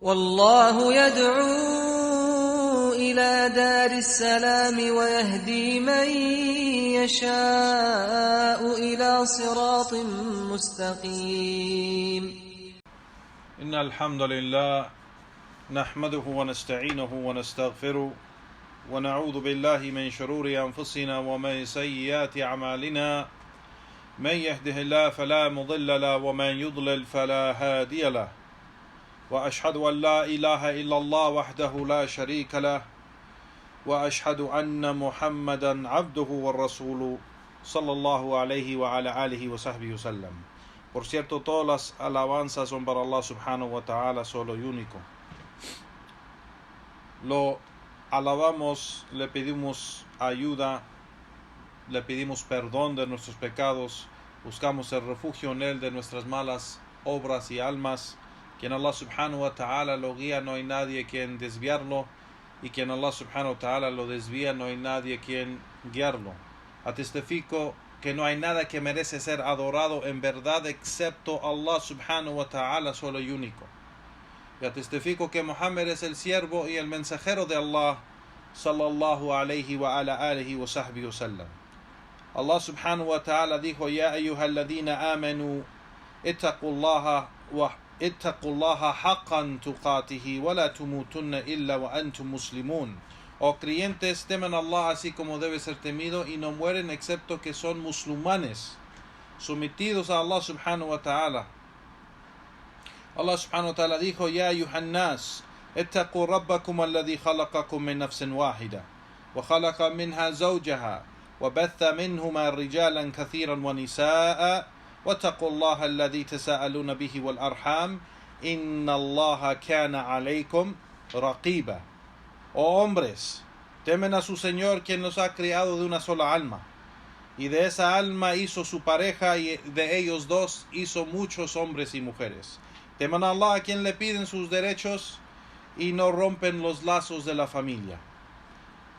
والله يدعو إلى دار السلام ويهدي من يشاء إلى صراط مستقيم. إن الحمد لله نحمده ونستعينه ونستغفره ونعوذ بالله من شرور أنفسنا ومن سيئات أعمالنا. من يهده الله فلا مضل له ومن يضلل فلا هادي له. وأشهد أن لا إله إلا الله وحده لا شريك له وأشهد أن محمدا عبده ورسوله صلى الله عليه وعلى آله وصحبه وسلم. Por cierto, todas las alabanzas son para Allah subhanahu wa ta'ala, solo y único. Lo alabamos, le pedimos ayuda, le pedimos perdón de nuestros pecados, buscamos el refugio en él de nuestras malas obras y almas. Quien Allah subhanahu wa ta'ala lo guía, no hay nadie quien desviarlo, y quien Allah subhanahu wa ta'ala lo desvía, no hay nadie quien guiarlo. Atestifico que no hay nada que merece ser adorado en verdad excepto Allah subhanahu wa ta'ala, solo y único. Y atestifico que Muhammad es el siervo y el mensajero de Allah sallallahu alayhi wa ala alihi wa sahbihi wa sallam. Allah subhanahu wa ta'ala dijo: Ya ayyuhalladhina amanu ittaqullaha haqqan tuqatihi wa la tumutunna illa wa antum muslimun. Oh creyentes, temen a Allah así como debe ser temido y no mueren excepto que son musulmanes, sometidos a Allah subhanahu wa ta'ala. Allah subhanahu wa ta'ala dijo: Ya ayuhan nas ittaqu rabbakum alladhi khalaqakum min nafsin wahida wa khalaqa minha zawjaha wa batha minhuma rijalan kathiran wa nisaa واتقوا الله الذي تساءلون به والأرحام إن الله كان عليكم رقيبا. Oh hombres, temen a su Señor, quien los ha creado de una sola alma, y de esa alma hizo su pareja, y de ellos dos hizo muchos hombres y mujeres. Teman a Allah, a quien le piden sus derechos y no rompen los lazos de la familia.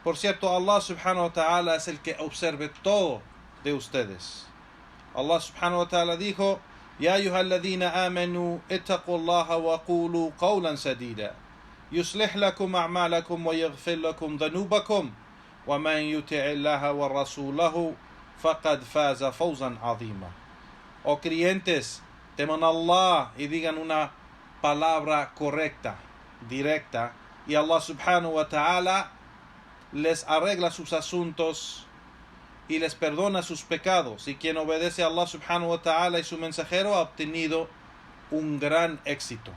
Por cierto, Allah subhanahu wa ta'ala es el que observe todo de ustedes. Allah subhanahu wa ta'ala dijo: Ya ayyuhalladhina amanu ittaqullaha wa qulu qawlan sadida yuslih lakum a'malakum wa yaghfir lakum dhunubakum wa man yuti'illaha wa rasulahu faqad faza fawzan 'azima. Oh creyentes, teman a Allah y digan una palabra correcta, directa, y Allah subhanahu wa ta'ala les arregla sus asuntos y les perdona sus pecados, y quien obedece a Allah subhanahu wa ta'ala y su mensajero ha obtenido un gran éxito.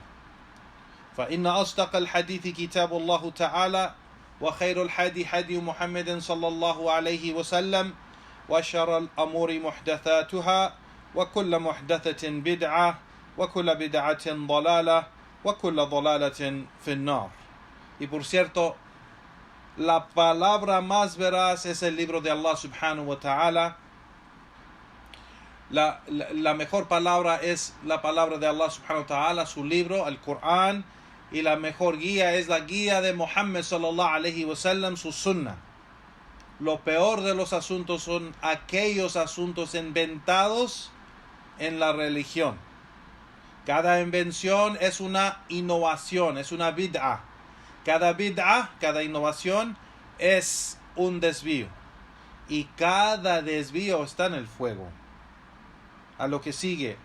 فإن أصدق الحديث كتاب الله تعالى وخير الحدي حدي محمد صلى الله عليه وسلم وشر الأمور محدثاتها وكل محدثة بدعة وكل بدعة ضلالة وكل ضلالة في النار. Y por cierto, la palabra más veraz es el libro de Allah subhanahu wa ta'ala. La mejor palabra es la palabra de Allah subhanahu wa ta'ala, su libro, el Corán, y la mejor guía es la guía de Muhammad sallallahu alayhi wa sallam, su sunnah. Lo peor de los asuntos son aquellos asuntos inventados en la religión. Cada invención es una innovación, es una bid'ah. Cada bid'ah, cada innovación es un desvío. Y cada desvío está en el fuego. A lo que sigue.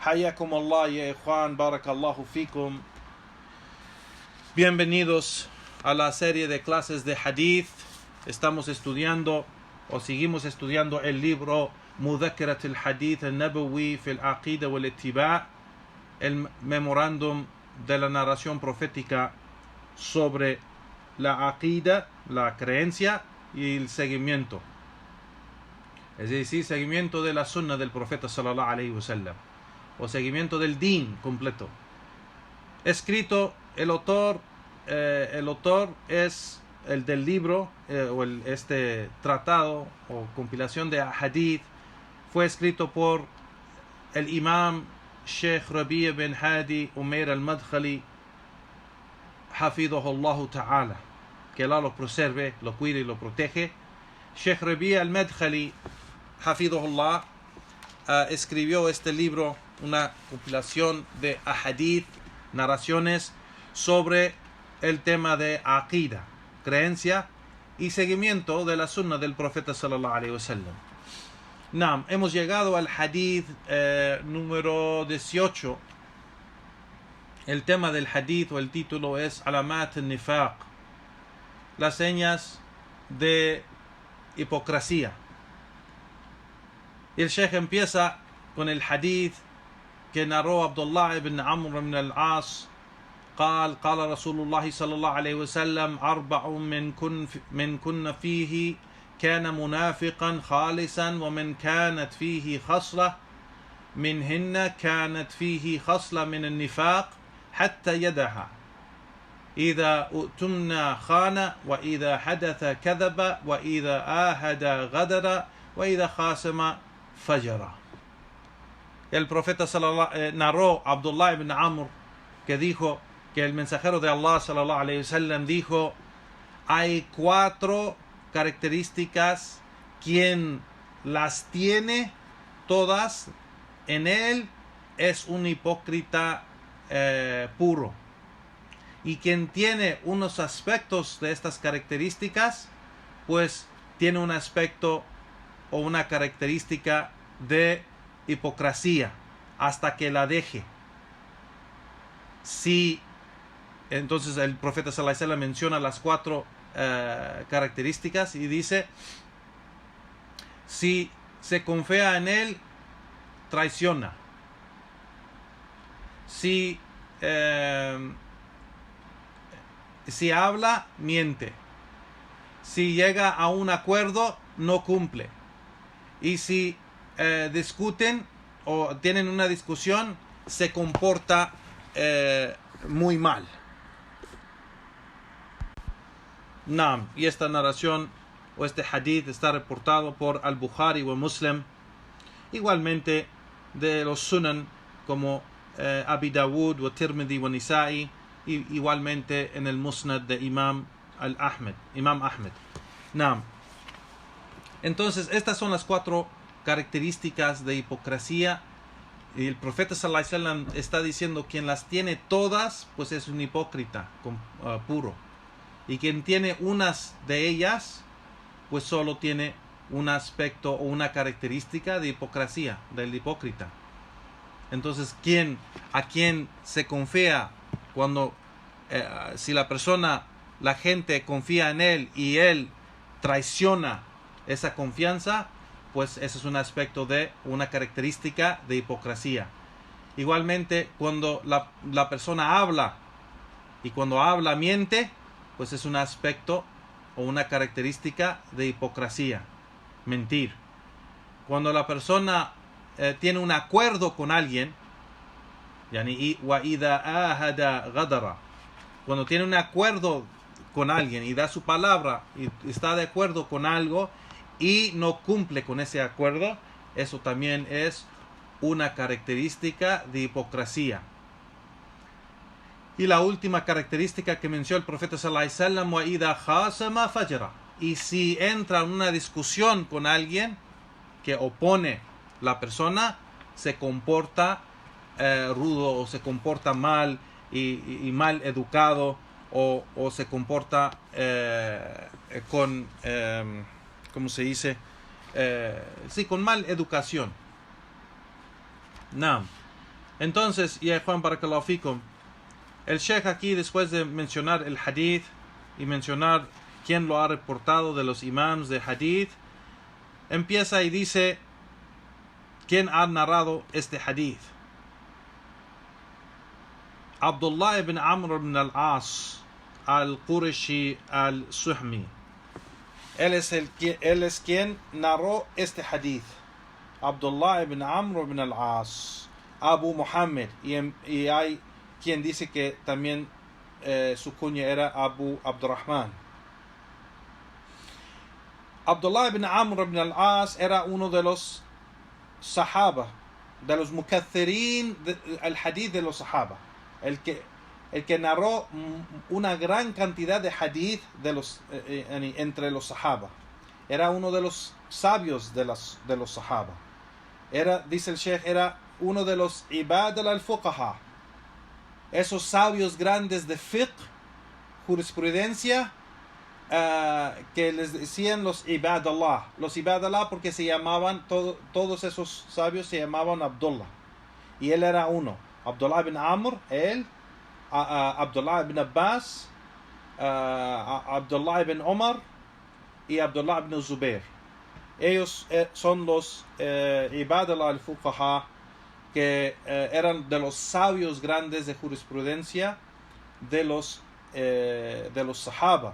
Hayakum Allah ya ikhwan, barakallahu fikum. Bienvenidos a la serie de clases de hadith. Estamos estudiando o seguimos estudiando el libro Mudhakkarat al-Hadith al-Nabawi fi al-Aqida wal-Ittiba', el memorándum de la narración profética sobre la aqida, la creencia y el seguimiento, es decir, seguimiento de la sunna del profeta sallallahu alayhi wa sallam, o seguimiento del din completo. Escrito, el autor es el del libro, este tratado o compilación de hadith fue escrito por el imam Sheikh Rabi' bin Hadi Umair al-Madkhali Hafidhahullah ta'ala, que Allah lo preserve, lo cuide y lo protege. Sheikh Rabi' al-Madkhali Hafidhahullah escribió este libro, una compilación de ahadith, narraciones sobre el tema de aqida, creencia y seguimiento de la sunna del profeta sallallahu alaihi wasallam. Naam, hemos llegado al hadith número 18. El tema del hadith o el título es Alamat al-Nifaq, las señas de hipocresía. Y el Sheikh empieza con el hadith que narró Abdullah ibn Amr ibn al-As. قال رسول الله صلى الله عليه وسلم 4 من كن فيه كان منافقا خالصا ومن كانت فيه خصلة منهن كانت فيه خصلة من النفاق حتى يدها إذا اؤتمن خان وإذا حدث كذب وإذا آهد غدر وإذا خاصم فجر. El profeta narró Abdullah ibn Amr que dijo que el mensajero de Allah sallallahu alayhi wasallam dijo: hay 4 características, quien las tiene todas en él es un hipócrita puro, y quien tiene unos aspectos de estas características pues tiene un aspecto o una característica de hipocresía hasta que la deje. Si entonces el profeta sallallahu alaihi wasallam menciona las 4 características y dice: si se confía en él, traiciona. Si habla, miente. Si llega a un acuerdo, no cumple. Y si discuten o tienen una discusión, se comporta muy mal. Naam, y esta narración o este hadith está reportado por Al-Bukhari o Muslim, igualmente de los Sunan como Abi Dawud o Tirmidhi o Nisa'i, y igualmente en el Musnad de Imam Ahmed. Naam. Entonces estas son las 4 características de hipocresía, y el profeta sallallahu alaihi wasallam está diciendo: quien las tiene todas pues es un hipócrita puro, y quien tiene unas de ellas pues solo tiene un aspecto o una característica de hipocresía, del hipócrita. Entonces, a quien se confía, cuando si la gente confía en él y él traiciona esa confianza, pues ese es un aspecto de una característica de hipocresía. Igualmente, cuando la persona habla y cuando habla miente, pues es un aspecto o una característica de hipocresía, mentir. Cuando la persona tiene un acuerdo con alguien, cuando tiene un acuerdo con alguien y da su palabra y está de acuerdo con algo y no cumple con ese acuerdo, eso también es una característica de hipocresía. Y la última característica que mencionó el profeta sallallahu alaihi wasallam, y si entra en una discusión con alguien que opone la persona, se comporta rudo o se comporta mal y mal educado, o se comporta con ¿cómo se dice? Con mal educación. Naam. Entonces, ya Juan, barakallahu fikum, el Sheikh aquí, después de mencionar el hadith y mencionar quién lo ha reportado de los imams de hadith, empieza y dice quién ha narrado este hadith. Abdullah ibn Amr ibn al-As al-Qurashi al-Suhmi. Él es quien narró este hadith. Abdullah ibn Amr ibn al-As, Abu Muhammad, y hay quien dice que también su cuña era Abu Abdurrahman. Abdullah ibn Amr ibn al-As era uno de los sahaba, de los mukathirin al hadith de los sahaba, el que narró una gran cantidad de hadith de entre los sahaba. Era uno de los sabios de los sahaba. Dice el Sheikh, era uno de los ibad al-fuqaha. esos sabios grandes de fiqh, jurisprudencia, que les decían los ibadallah. Los ibadallah porque se llamaban, todos esos sabios se llamaban Abdullah. Y él era uno. Abdullah ibn Amr, él, Abdullah ibn Abbas, Abdullah ibn Omar y Abdullah ibn Zubair. Ellos son los ibadallah al-fuqaha, que eran de los sabios grandes de jurisprudencia de los sahaba.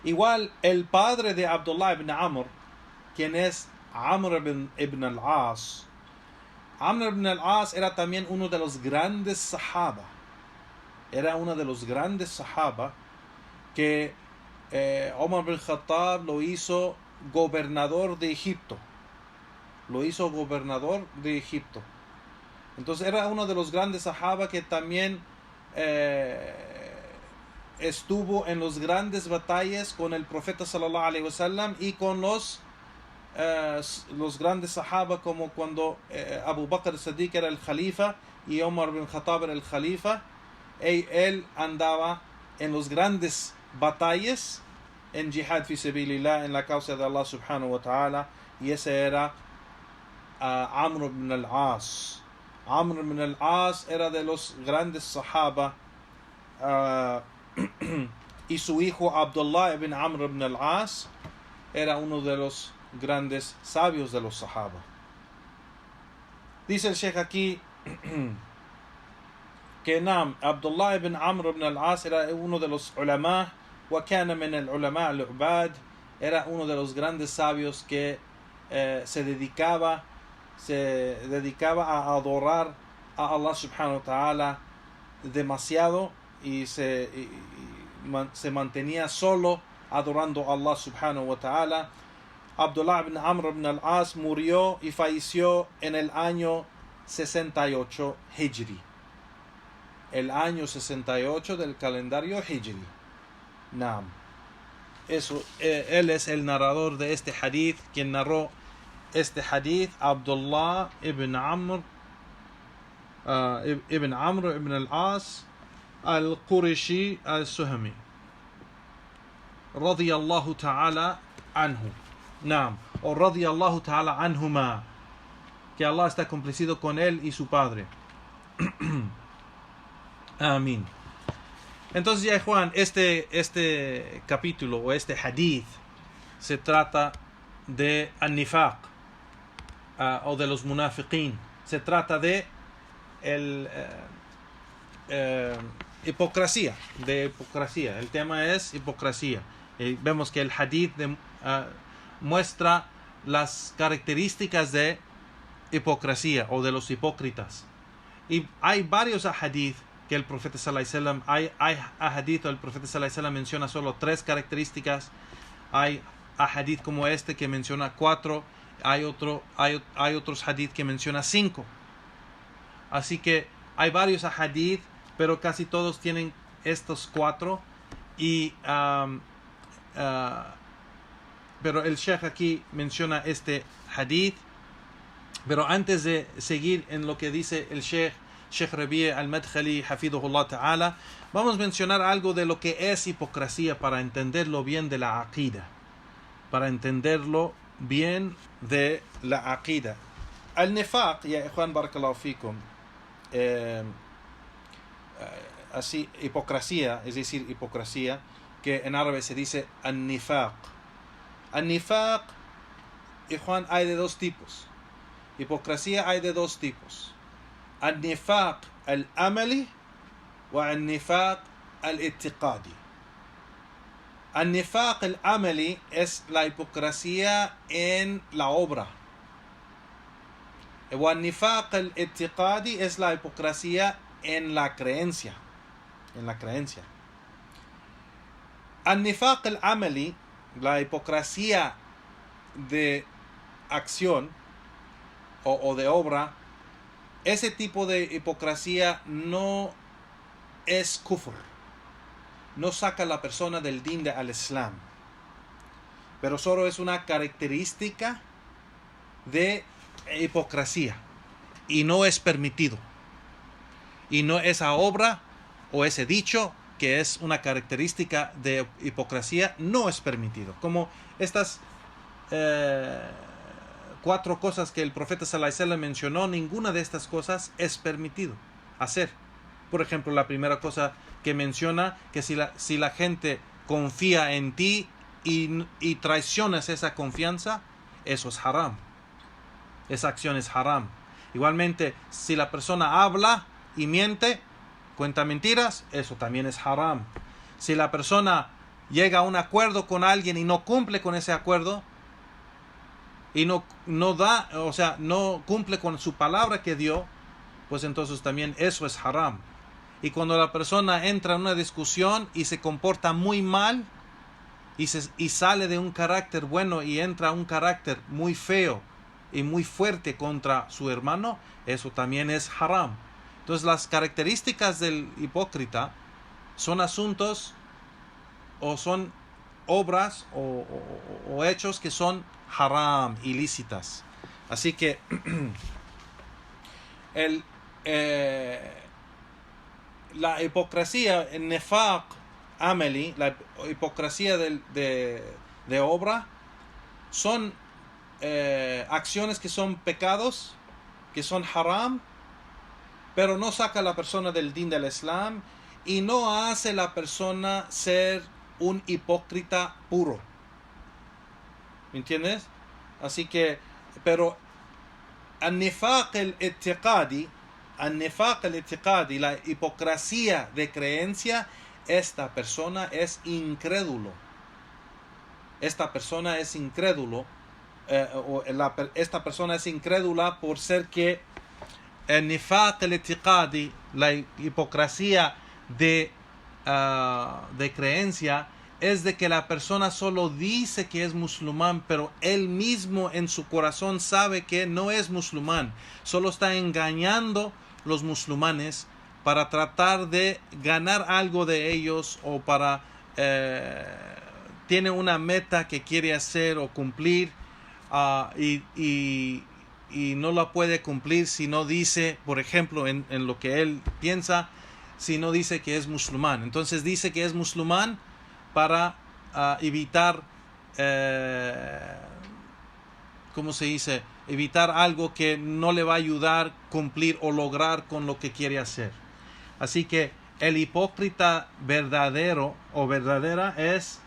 Igual el padre de Abdullah ibn Amr, quien es Amr ibn al-As. Amr ibn al-As era también uno de los grandes sahaba. Era uno de los grandes sahaba que Omar bin Khattab lo hizo gobernador de Egipto. Lo hizo gobernador de Egipto. Entonces era uno de los grandes sahaba que también estuvo en los grandes batallas con el profeta sallallahu alaihi wasallam y con los grandes sahaba, como cuando Abu Bakr as-Siddiq era el khalifa y Omar bin Khattab era el khalifa. Él andaba en los grandes batallas en jihad fi sabilillah, en la causa de Allah subhanahu wa ta'ala, y ese era Amr ibn al-As. Amr ibn al-As era de los grandes sahaba, y su hijo Abdullah ibn Amr ibn al-As era uno de los grandes sabios de los sahaba. Dice el sheikh aquí que Abdullah ibn Amr ibn al-As era uno de los ulama, wa kana min al-ulama al-ubad, era uno de los grandes sabios que se dedicaba a adorar a Allah subhanahu wa ta'ala demasiado, y se mantenía solo adorando a Allah subhanahu wa ta'ala. Abdullah ibn Amr ibn al-As murió y falleció en el año 68 Hijri. El año 68 del calendario Hijri. Él es el narrador de este hadith. Quien narró este hadith, Abdullah ibn Amr ibn al-As al-Qurashi al-Suhami, radiyallahu ta'ala anhu. O radiyallahu ta'ala anhuma, que Allah está complacido con él y su padre. Amén. Entonces, ya Juan, este capítulo o este hadith se trata de an-nifaq, o de los munafiqin. Se trata de hipocresía. El tema es hipocresía. Vemos que el hadith muestra las características de hipocresía o de los hipócritas. Y hay varios hadith que el profeta sallallahu alaihi wasallam, hay hadith el profeta sallallahu alaihi wasallam menciona solo 3 características. Hay hadith como este que menciona 4. Hay otros hadith que menciona 5. Así que hay varios hadith, pero casi todos tienen estos 4. Y pero el sheikh aquí menciona este hadith. Pero antes de seguir en lo que dice el Sheikh Rabi' al-Madkhali hafidhullah ta'ala, vamos a mencionar algo de lo que es hipocresía para entenderlo bien de la aqida. Al-nifaq, ya ikhwan barakallahu fikum, así, hipocresía, es decir, hipocresía, que en árabe se dice an-nifaq. An-nifaq, ikhwan, hay de 2 tipos. Hipocresía hay de 2 tipos. Al-nifaq al-amali wa al-nifaq al-i'tiqadi. Al-nifaq al-amali es la hipocresía en la obra. Wa al-nifaq al-i'tiqadi es la hipocresía en la creencia. Al-nifaq al-amali, la hipocresía de acción o de obra, ese tipo de hipocresía no es kufr, no saca a la persona del din al Islam, pero solo es una característica de hipocresía y no es permitido. y no esa obra o ese dicho que es una característica de hipocresía, no es permitido. Como estas 4 cosas que el profeta sallallahu alaihi wasallam mencionó, ninguna de estas cosas es permitido hacer. Por ejemplo, la primera cosa que menciona, que si la gente confía en ti y traicionas esa confianza, eso es haram. Esa acción es haram. Igualmente, si la persona habla y miente, cuenta mentiras, eso también es haram. Si la persona llega a un acuerdo con alguien y no cumple con ese acuerdo, y no cumple con su palabra que dio, pues entonces también eso es haram. Y cuando la persona entra en una discusión y se comporta muy mal y sale de un carácter bueno y entra a un carácter muy feo y muy fuerte contra su hermano, eso también es haram. Entonces las características del hipócrita son asuntos o son obras o hechos que son haram, ilícitas. Así que la hipocresía, el nefaq ameli, la hipocresía de obra, son acciones que son pecados, que son haram, pero no saca a la persona del din del Islam y no hace a la persona ser un hipócrita puro. ¿Me entiendes? Así que, pero al-nifaq al-i'tiqadi, la hipocresía de creencia, esta persona es incrédulo. Esta persona es incrédulo. Esta persona es incrédula por ser que el nifaq al-i'tiqadi, la hipocresía de creencia, es de que la persona solo dice que es musulmán, pero él mismo en su corazón sabe que no es musulmán. Solo está engañando los musulmanes para tratar de ganar algo de ellos o para tiene una meta que quiere hacer o cumplir y no la puede cumplir si no dice, por ejemplo, en lo que él piensa, si no dice que es musulmán. Entonces dice que es musulmán para evitar, ¿cómo se dice? Evitar algo que no le va a ayudar a cumplir o lograr con lo que quiere hacer. Así que el hipócrita verdadero o verdadera es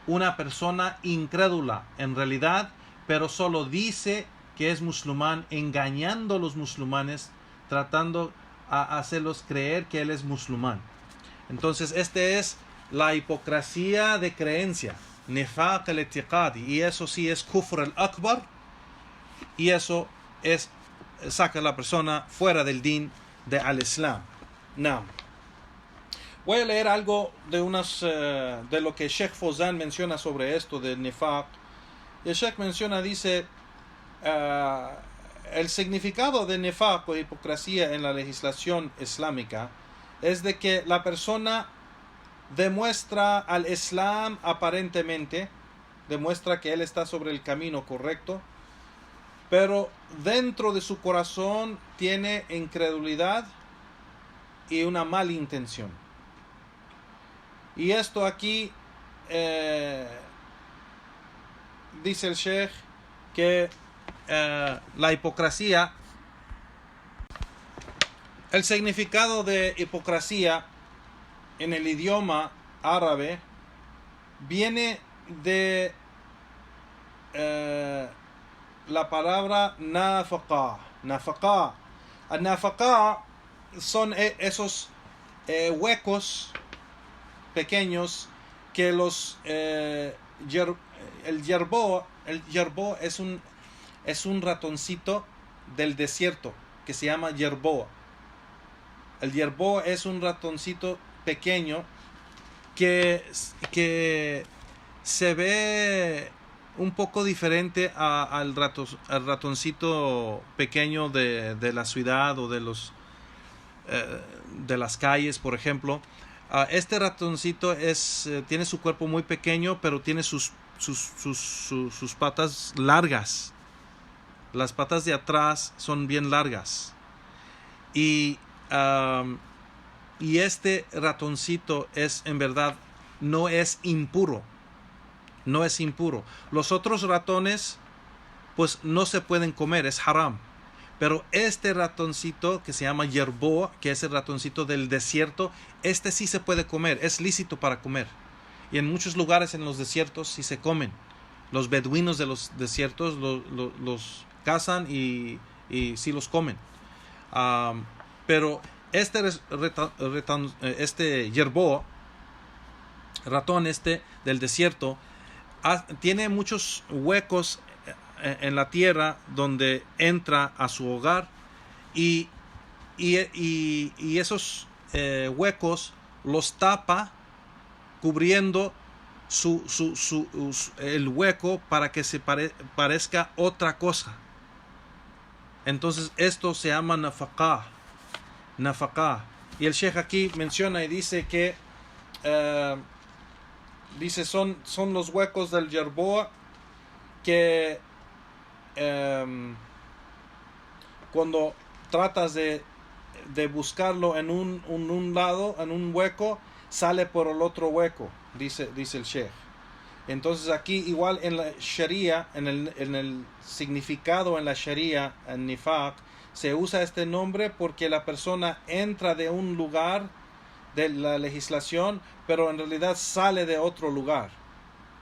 una persona incrédula en realidad, pero solo dice que es musulmán, engañando a los musulmanes, tratando a hacerlos creer que él es musulmán. Entonces, este es la hipocresía de creencia, nifaq al-i'tiqadi, y eso sí es kufr al-akbar, y eso saca a la persona fuera del din de al-Islam. Now, voy a leer algo de lo que Sheikh Fawzan menciona sobre esto del nifaq. El Sheikh menciona, dice, el significado de nifaq o hipocresía en la legislación islámica es de que la persona demuestra al Islam aparentemente, demuestra que él está sobre el camino correcto, pero dentro de su corazón tiene incredulidad y una mala intención. Y esto aquí dice el Sheikh que la hipocresía, el significado de hipocresía en el idioma árabe viene de la palabra nafaqa. Nafaqa son esos huecos pequeños que el yerbo es un ratoncito del desierto que se llama yerbo. El yerbo es un ratoncito pequeño que se ve un poco diferente al ratoncito pequeño de la ciudad o de las calles, por ejemplo. Este ratoncito tiene su cuerpo muy pequeño, pero tiene sus patas largas. Las patas de atrás son bien largas. Y y este ratoncito es en verdad no es impuro. No es impuro. Los otros ratones pues no se pueden comer, es haram. Pero este ratoncito que se llama yerboa, que es el ratoncito del desierto, este sí se puede comer, es lícito para comer. Y en muchos lugares en los desiertos sí se comen. Los beduinos de los desiertos los cazan y sí los comen. Pero este yerboa, ratón del desierto, tiene muchos huecos en la tierra donde entra a su hogar y esos huecos los tapa cubriendo el hueco para que se parezca otra cosa. Entonces esto se llama nafaqah. Y el Sheikh aquí menciona y dice que son los huecos del yerboa que cuando tratas de buscarlo en un lado, en un hueco, sale por el otro hueco, dice el Sheikh. Entonces aquí igual en la Sharia, en el significado en la Sharia, en nifaq, se usa este nombre porque la persona entra de un lugar de la legislación, pero en realidad sale de otro lugar.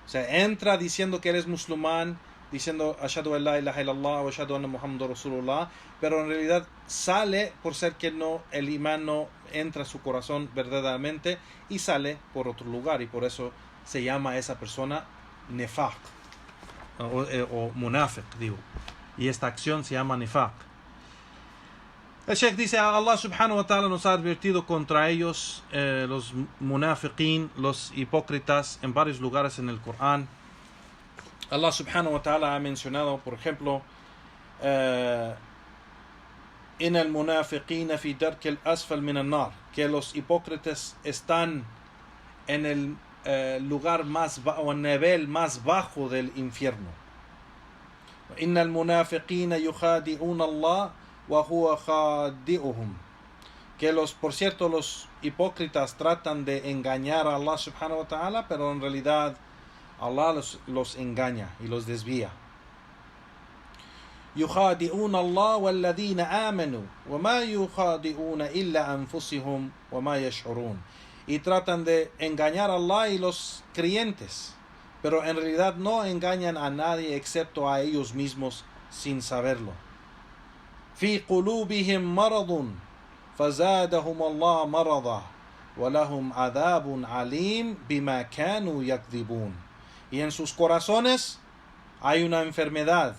O sea, entra diciendo que eres musulmán, diciendo ashhadu an la ilaha illallah wa ashhadu anna muhammadur rasulullah, pero en realidad sale por ser que el imán no entra a su corazón verdaderamente y sale por otro lugar, y por eso se llama a esa persona nifaq o munafiq, digo. Y esta acción se llama nifaq. El Sheikh dice: Allah subhanahu wa ta'ala nos ha advertido contra ellos, los munafiqin, los hipócritas, en varios lugares en el Corán. Allah subhanahu wa ta'ala ha mencionado, por ejemplo, in al munafiqina fi dark al asfal min al nar, que los hipócritas están en el lugar más o el nivel más bajo del infierno. In al munafiqina yukhadi'una Allah wa huwa khadi'uhum, que por cierto los hipócritas tratan de engañar a Allah subhanahu wa ta'ala, pero en realidad Allah los engaña y los desvía. يخادعون الله والذين آمنوا وما يخادعون إلا أنفسهم وما يشعرون, y tratan de engañar a Allah y los creyentes, pero en realidad no engañan a nadie excepto a ellos mismos sin saberlo. في قلوبهم مرض فزادهم الله مرضا ولهم عذاب عليم بما كانوا يكذبون, y en sus corazones hay una enfermedad,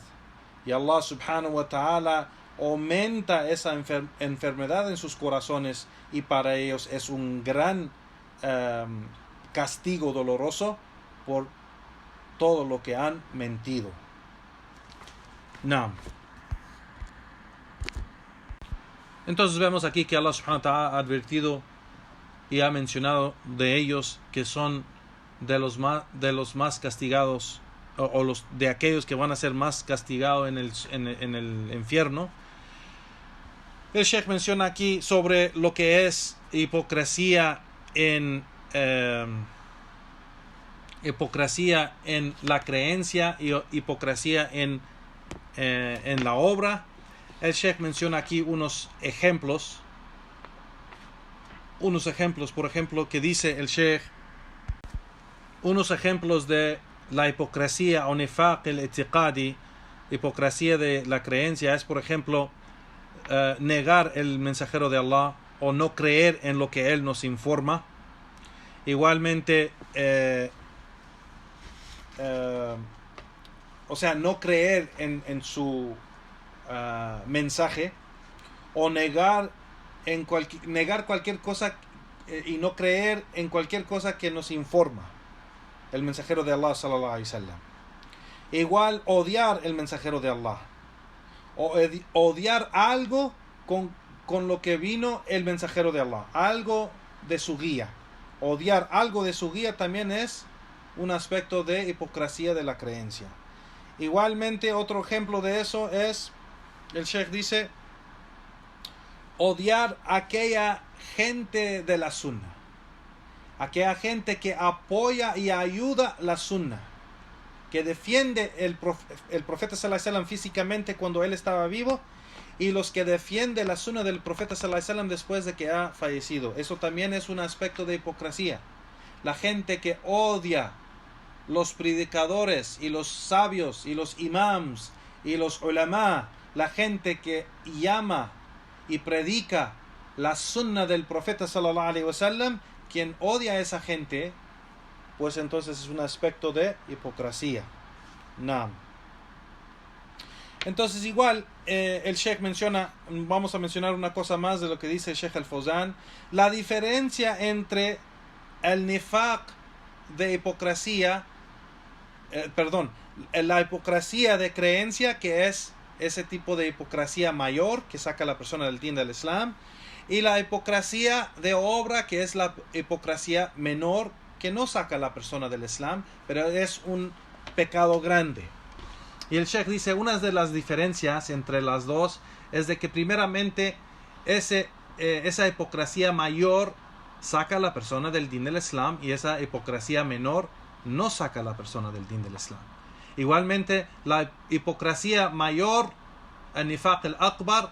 y Allah subhanahu wa ta'ala aumenta esa enfermedad en sus corazones, y para ellos es un gran castigo doloroso por todo lo que han mentido. Entonces vemos aquí que Allah subhanahu wa ta'ala ha advertido y ha mencionado de ellos que son de los más castigados, o de aquellos que van a ser más castigados en el infierno. El Sheikh menciona aquí sobre lo que es hipocresía en la creencia y hipocresía en la obra. El Sheikh menciona aquí unos ejemplos, por ejemplo, que dice el Sheikh, unos ejemplos de la hipocresía o nifaq el-i'tiqadi, hipocresía de la creencia, es por ejemplo negar el mensajero de Allah o no creer en lo que él nos informa. Igualmente o sea, no creer en su mensaje, o negar cualquier cosa y no creer en cualquier cosa que nos informa el mensajero de Allah sallallahu alaihi wasallam. Igual odiar el mensajero de Allah, o odiar algo con lo que vino el mensajero de Allah, algo de su guía. Odiar algo de su guía también es un aspecto de hipocresía de la creencia. Igualmente otro ejemplo de eso es, el Sheikh dice, odiar a aquella gente de la sunna, aquella gente que apoya y ayuda la sunna, que defiende el profeta sallallahu alaihi wasallam físicamente cuando él estaba vivo, y los que defienden la sunna del profeta sallallahu alaihi wasallam después de que ha fallecido. Eso también es un aspecto de hipocresía. La gente que odia los predicadores y los sabios y los imams y los ulama, la gente que llama y predica la sunna del profeta sallallahu alaihi wasallam, quien odia a esa gente, pues entonces es un aspecto de hipocresía. Naam. Entonces igual el Sheikh menciona, vamos a mencionar una cosa más de lo que dice el Sheikh Al-Fawzan, la diferencia entre el nifaq de hipocresía, la hipocresía de creencia, que es ese tipo de hipocresía mayor que saca a la persona del din del Islam, y la hipocresía de obra, que es la hipocresía menor, que no saca a la persona del Islam, pero es un pecado grande. Y el Sheikh dice, una de las diferencias entre las dos es de que primeramente esa hipocresía mayor saca a la persona del din del Islam, y esa hipocresía menor no saca a la persona del din del Islam. Igualmente, la hipocresía mayor, el nifaq al-akbar,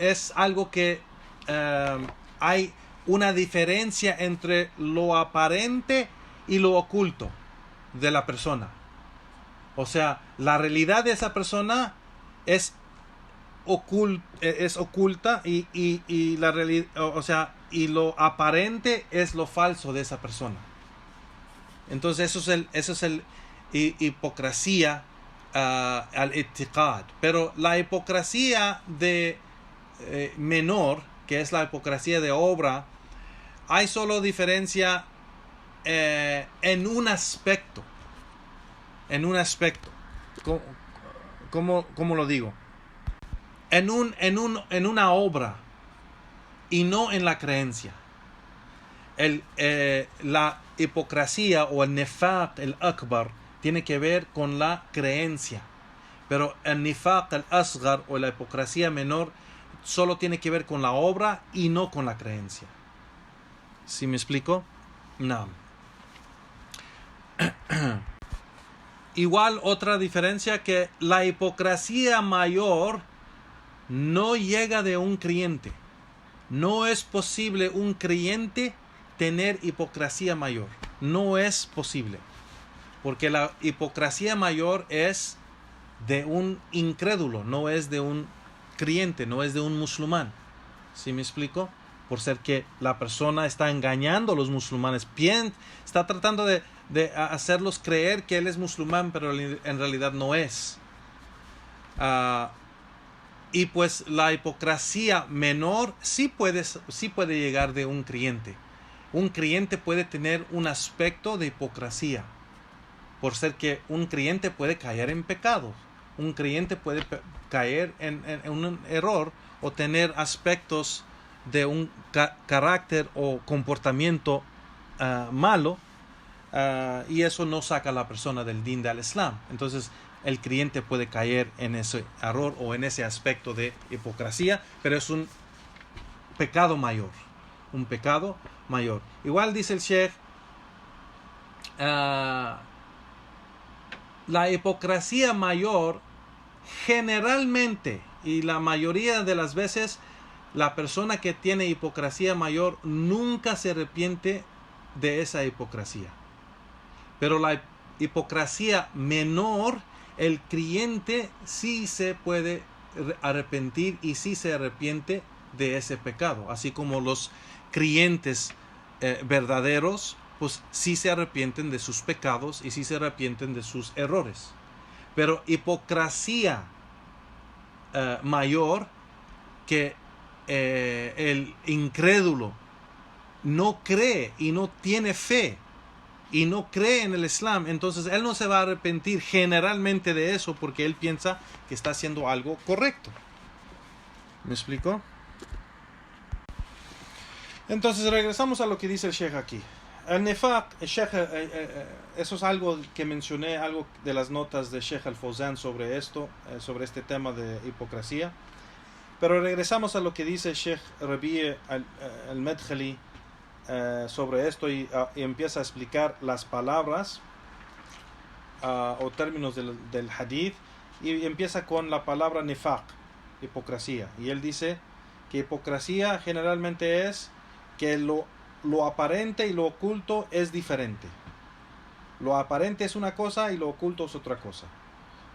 es algo que hay una diferencia entre lo aparente y lo oculto de la persona. O sea, la realidad de esa persona es oculta y la realidad, o sea, y lo aparente es lo falso de esa persona. Entonces eso es el hipocresía al-i'tiqad. Pero la hipocresía de menor, que es la hipocresía de obra, hay solo diferencia en un aspecto. ¿Cómo lo digo? En una obra y no en la creencia. La hipocresía o el nifaq el akbar tiene que ver con la creencia, pero el nifaq el asghar o la hipocresía menor solo tiene que ver con la obra y no con la creencia. ¿Sí me explico? No. Igual otra diferencia, que la hipocresía mayor no llega de un creyente. No es posible un creyente tener hipocresía mayor. No es posible. Porque la hipocresía mayor es de un incrédulo, no es de un creyente, no es de un musulmán. ¿Sí me explico? Por ser que la persona está engañando a los musulmanes, está tratando de hacerlos creer que él es musulmán, pero en realidad no es. Y pues la hipocresía menor sí puede llegar de un creyente. Un creyente puede tener un aspecto de hipocresía, por ser que un creyente puede caer en pecados. Un creyente puede caer en un error o tener aspectos de un carácter o comportamiento malo, y eso no saca a la persona del din del Islam. Entonces el creyente puede caer en ese error o en ese aspecto de hipocresía, pero es un pecado mayor. Un pecado mayor. Igual dice el Sheikh, la hipocresía mayor generalmente y la mayoría de las veces, la persona que tiene hipocresía mayor nunca se arrepiente de esa hipocresía. Pero la hipocresía menor, el creyente sí se puede arrepentir y sí se arrepiente de ese pecado. Así como los creyentes verdaderos, pues sí se arrepienten de sus pecados y sí se arrepienten de sus errores. Pero hipocresía mayor, que el incrédulo no cree y no tiene fe y no cree en el Islam, entonces él no se va a arrepentir generalmente de eso, porque él piensa que está haciendo algo correcto. ¿Me explico? Entonces regresamos a lo que dice el Sheikh aquí. El nifaq, eso es algo que mencioné, algo de las notas de Sheikh Al-Fawzan sobre esto, sobre este tema de hipocresía. Pero regresamos a lo que dice Sheikh Rabi' al-Madkhali sobre esto y empieza a explicar las palabras o términos del hadith, y empieza con la palabra nifaq, hipocresía. Y él dice que hipocresía generalmente es que lo aparente y lo oculto es diferente. Lo aparente es una cosa y lo oculto es otra cosa.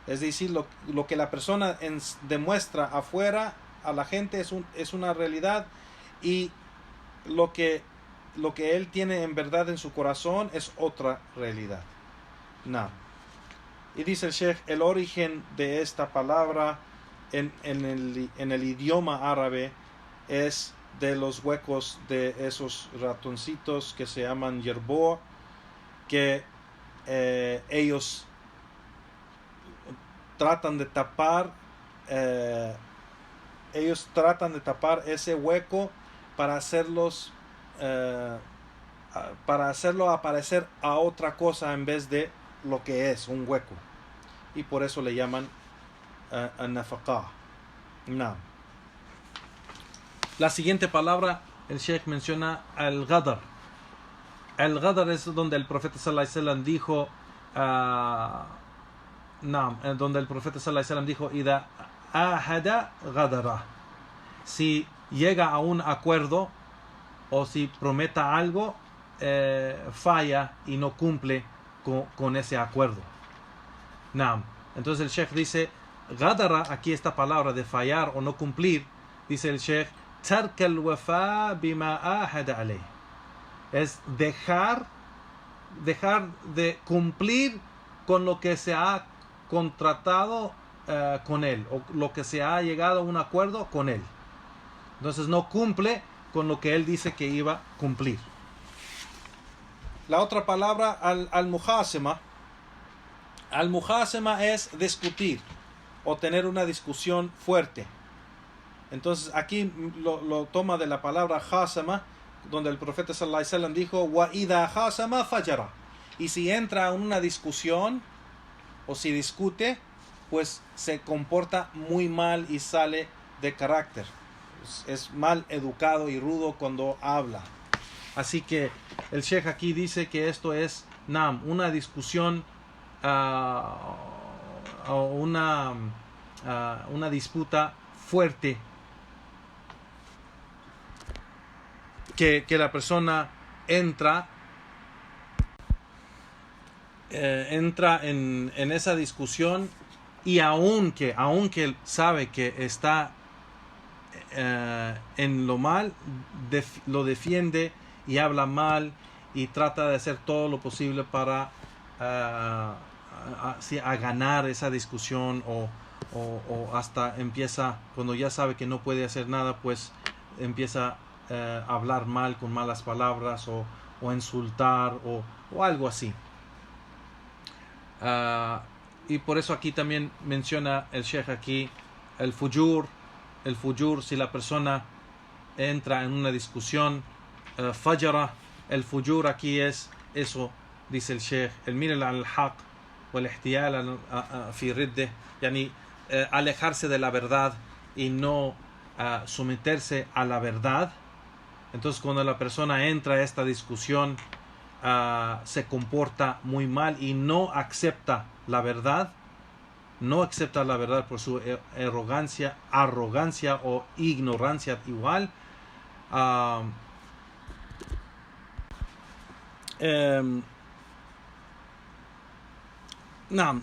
Es decir, lo que la persona demuestra afuera a la gente es una realidad, y lo que él tiene en verdad en su corazón es otra realidad. No. Y dice el Sheikh, el origen de esta palabra en el idioma árabe es de los huecos de esos ratoncitos que se llaman yerbo, que ellos tratan de tapar ese hueco para hacerlo aparecer a otra cosa en vez de lo que es un hueco, y por eso le llaman an-nafaqah. No. La siguiente palabra, el Sheikh menciona al-ghadar. El-ghadar es donde el profeta sallallahu alaihi wasallam dijo donde el profeta sallallahu alaihi wasallam dijo idha ahada ghadara. Si llega a un acuerdo o si prometa algo, falla y no cumple con ese acuerdo. Entonces el Sheikh dice, ghadara, aquí esta palabra de fallar o no cumplir, dice el Sheikh, tark al-wafa bima ahada alayh, es dejar de cumplir con lo que se ha contratado con él, o lo que se ha llegado a un acuerdo con él. Entonces no cumple con lo que él dice que iba a cumplir. La otra palabra, al-muhasema. Al-muhasema es discutir o tener una discusión fuerte. Entonces aquí lo toma de la palabra hasama, donde el profeta sallallahu alaihi wasallam dijo, wa idha hasama fajara. Y si entra en una discusión o si discute, pues se comporta muy mal y sale de carácter. Es mal educado y rudo cuando habla. Así que el Sheikh aquí dice que esto es una discusión o una disputa fuerte, que la persona entra en esa discusión, y aunque él sabe que está en lo mal, lo defiende y habla mal y trata de hacer todo lo posible para a ganar esa discusión, o hasta empieza, cuando ya sabe que no puede hacer nada, pues empieza a hablar mal con malas palabras o insultar o algo así. Y por eso aquí también menciona el Sheikh aquí el fujur, si la persona entra en una discusión, fajara. El fujur aquí es eso, dice el Sheikh, el mil al-haq wal ihtiyal fi ridde, yani alejarse de la verdad y no someterse a la verdad. Entonces cuando la persona entra a esta discusión, se comporta muy mal y no acepta la verdad, por su arrogancia o ignorancia igual.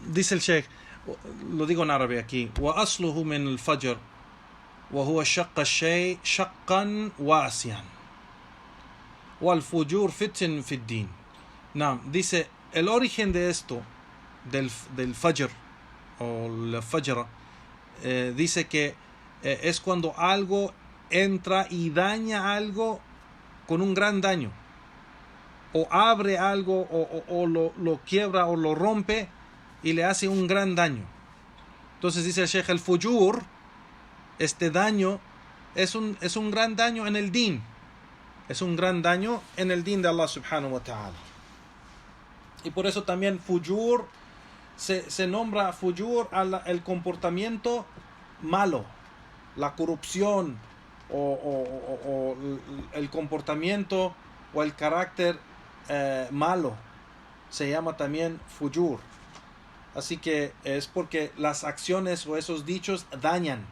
Dice el Sheikh, lo digo en árabe aquí, وأصله من الفجر وهو شق الشيء شقا واسعا والفجور فتن في الدين. Dice, el origen de esto, del fajr o la fajra, dice que es cuando algo entra y daña algo con un gran daño, o abre algo o lo quiebra o lo rompe y le hace un gran daño. Entonces dice el Sheikh, el fujur, este daño es un gran daño en el din, Es un gran daño en el din de Allah subhanahu wa ta'ala. Y por eso también fujur, se nombra fujur el comportamiento malo, la corrupción o el comportamiento o el carácter malo. Se llama también fujur. Así que es porque las acciones o esos dichos dañan.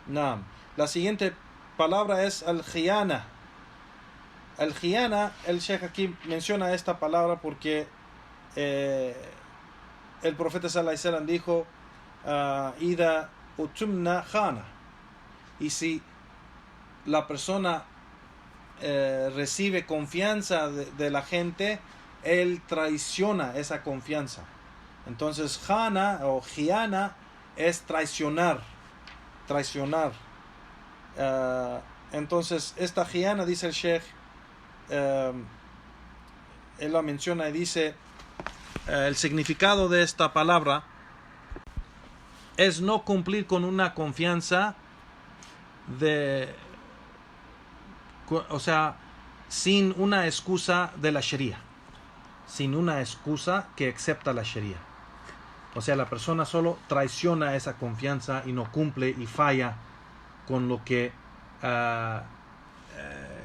Naam. La siguiente palabra es al-khiyana. Al-khiyana, el Sheikh aquí menciona esta palabra porque el profeta sallallahu alaihi wasallam dijo ida utumna khana. Y si la persona recibe confianza de la gente, él traiciona esa confianza. Entonces khana o khiana es traicionar. Entonces esta khiana, dice el Sheikh, él la menciona y dice el significado de esta palabra es no cumplir con una confianza sin una excusa de la Sharia, sin una excusa que acepta la Sharia. O sea, la persona solo traiciona esa confianza y no cumple y falla con lo que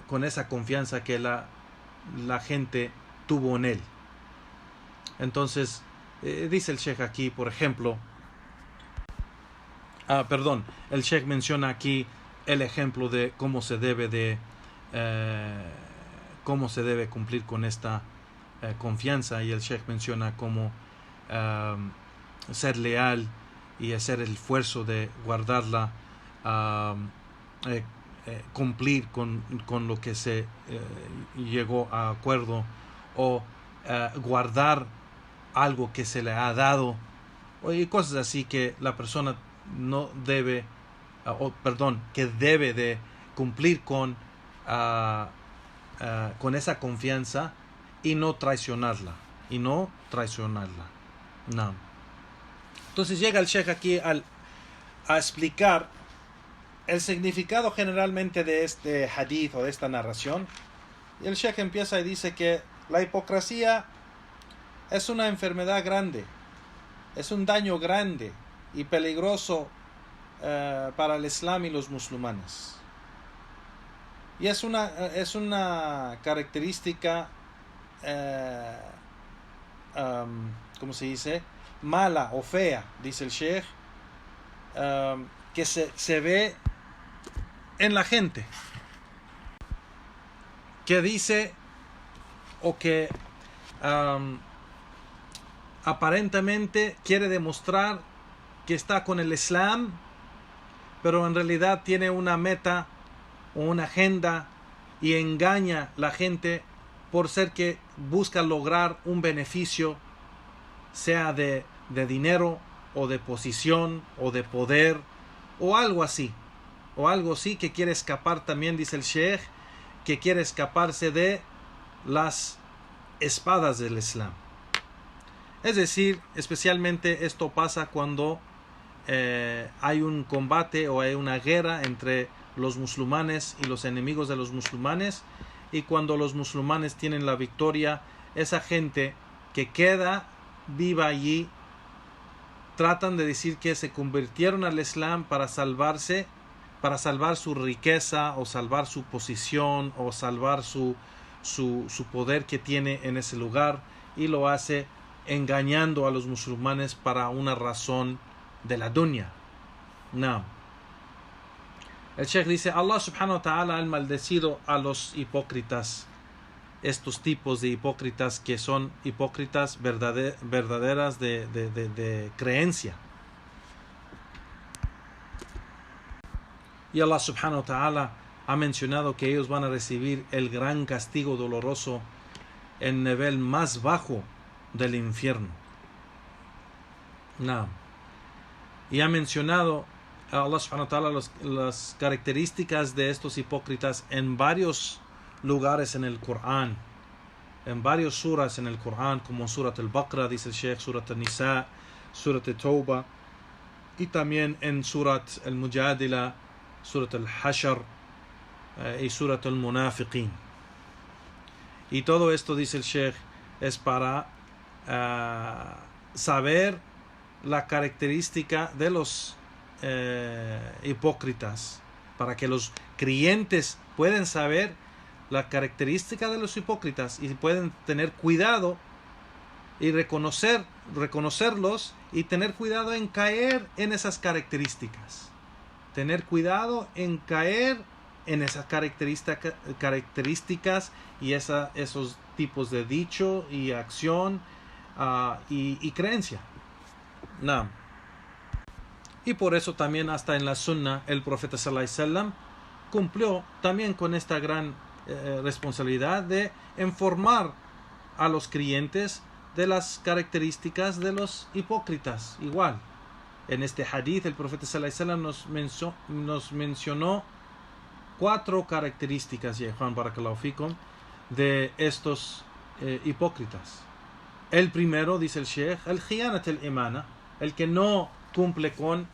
con esa confianza que la gente tuvo en él. Entonces dice el Sheikh aquí, por ejemplo, el Sheikh menciona aquí el ejemplo de cómo se debe cumplir con esta confianza, y el Sheikh menciona cómo ser leal y hacer el esfuerzo de guardarla, cumplir con lo que se llegó a acuerdo, o guardar algo que se le ha dado, y cosas así que la persona no debe, que debe de cumplir con esa confianza y no traicionarla. No. Entonces llega el Sheikh aquí a explicar el significado generalmente de este hadith o de esta narración. Y el Sheikh empieza y dice que la hipocresía es una enfermedad grande, es un daño grande y peligroso para el Islam y los musulmanes. Y es una característica, ¿cómo se dice? Mala o fea, dice el Sheikh, que se ve en la gente, que dice o que aparentemente quiere demostrar que está con el Islam, pero en realidad tiene una meta o una agenda y engaña a la gente por ser que busca lograr un beneficio, sea de dinero o de posición o de poder o algo así, que quiere escapar también, dice el Sheikh, que quiere escaparse de las espadas del Islam. Es decir, especialmente esto pasa cuando hay un combate o hay una guerra entre los musulmanes y los enemigos de los musulmanes, y cuando los musulmanes tienen la victoria, esa gente que queda viva allí tratan de decir que se convirtieron al Islam para salvarse, para salvar su riqueza o salvar su posición o salvar su poder que tiene en ese lugar, y lo hace engañando a los musulmanes para una razón de la dunya. No. El Sheikh dice, Allah subhanahu wa ta'ala ha maldecido a los hipócritas, estos tipos de hipócritas que son hipócritas verdaderas de creencia. Y Allah subhanahu wa ta'ala ha mencionado que ellos van a recibir el gran castigo doloroso en el nivel más bajo del infierno. No. Y ha mencionado Allah subhanahu wa ta'ala las características de estos hipócritas en varios lugares en el Corán, en varios suras en el Corán, como Surat al-Baqarah, dice el Sheikh, Surat al-Nisa, Surat al-Tawbah, y también en Surat al-Mujadila, Surat al-Hashr, y Surat al-Munafiqin. Y todo esto, dice el Sheikh, es para saber la característica de los hipócritas, para que los creyentes puedan saber la característica de los hipócritas y pueden tener cuidado y reconocerlos y tener cuidado en caer en esas características. Tener cuidado en caer en esas características y esos tipos de dicho y acción y creencia. No. Y por eso también hasta en la Sunna el profeta sallallahu alaihi wasallam cumplió también con esta gran responsabilidad de informar a los creyentes de las características de los hipócritas. Igual, en este hadith el profeta sallallahu alaihi wasallam nos mencionó 4 características, ya Juan barakallahu fikum, de estos hipócritas. El primero, dice el Sheikh, el khiyanat al-imana, el que no cumple con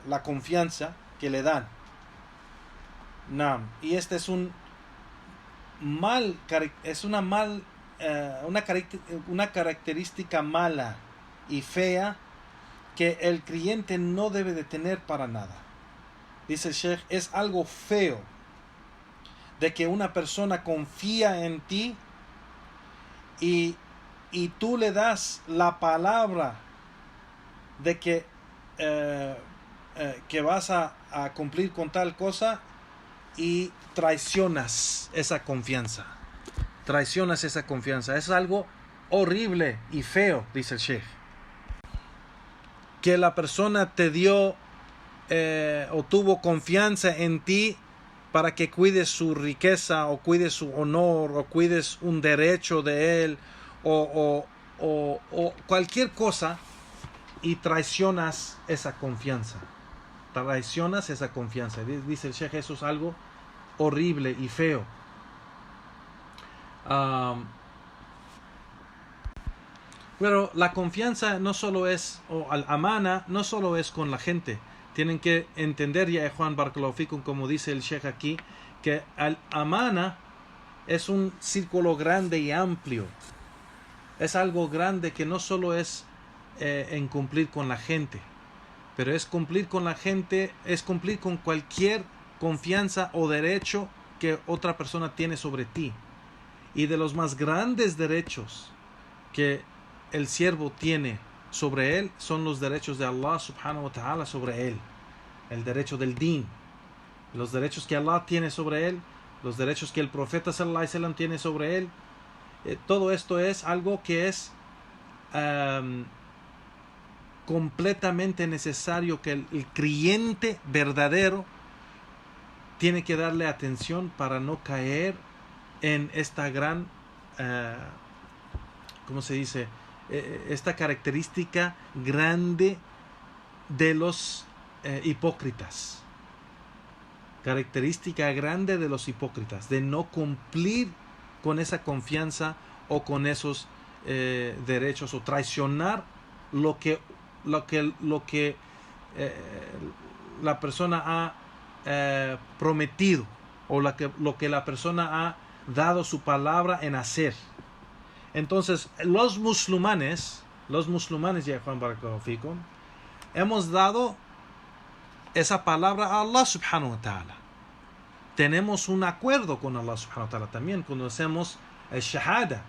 la confianza que le dan. Y este es una característica mala y fea que el creyente no debe de tener para nada. Dice el Sheikh, es algo feo de que una persona confía en ti y tú le das la palabra de que vas a cumplir con tal cosa y traicionas esa confianza. Es algo horrible y feo, dice el Sheikh. Que la persona te dio o tuvo confianza en ti para que cuides su riqueza o cuides su honor o cuides un derecho de él o cualquier cosa y traicionas esa confianza. Dice el Sheikh, eso es algo horrible y feo. Pero la confianza no solo es, o al-amana no solo es con la gente. Tienen que entender, ya Juan barakallahu fikum, como dice el Sheikh aquí, que al-amana es un círculo grande y amplio. Es algo grande que no solo es en cumplir con la gente, pero es cumplir con la gente, es cumplir con cualquier confianza o derecho que otra persona tiene sobre ti. Y de los más grandes derechos que el siervo tiene sobre él son los derechos de Allah subhanahu wa ta'ala sobre él. El derecho del din, los derechos que Allah tiene sobre él, los derechos que el profeta sallallahu alaihi wasallam tiene sobre él. Todo esto es algo que es completamente necesario, que el creyente verdadero tiene que darle atención para no caer en esta gran ¿cómo se dice? Esta característica grande de los hipócritas. Característica grande de los hipócritas, de no cumplir con esa confianza o con esos derechos, o traicionar lo que la persona ha prometido, o lo que la persona ha dado su palabra en hacer. Entonces, los musulmanes, ya Juan barakallahu fikum, hemos dado esa palabra a Allah subhanahu wa ta'ala. Tenemos un acuerdo con Allah subhanahu wa ta'ala también. Conocemos el shahada.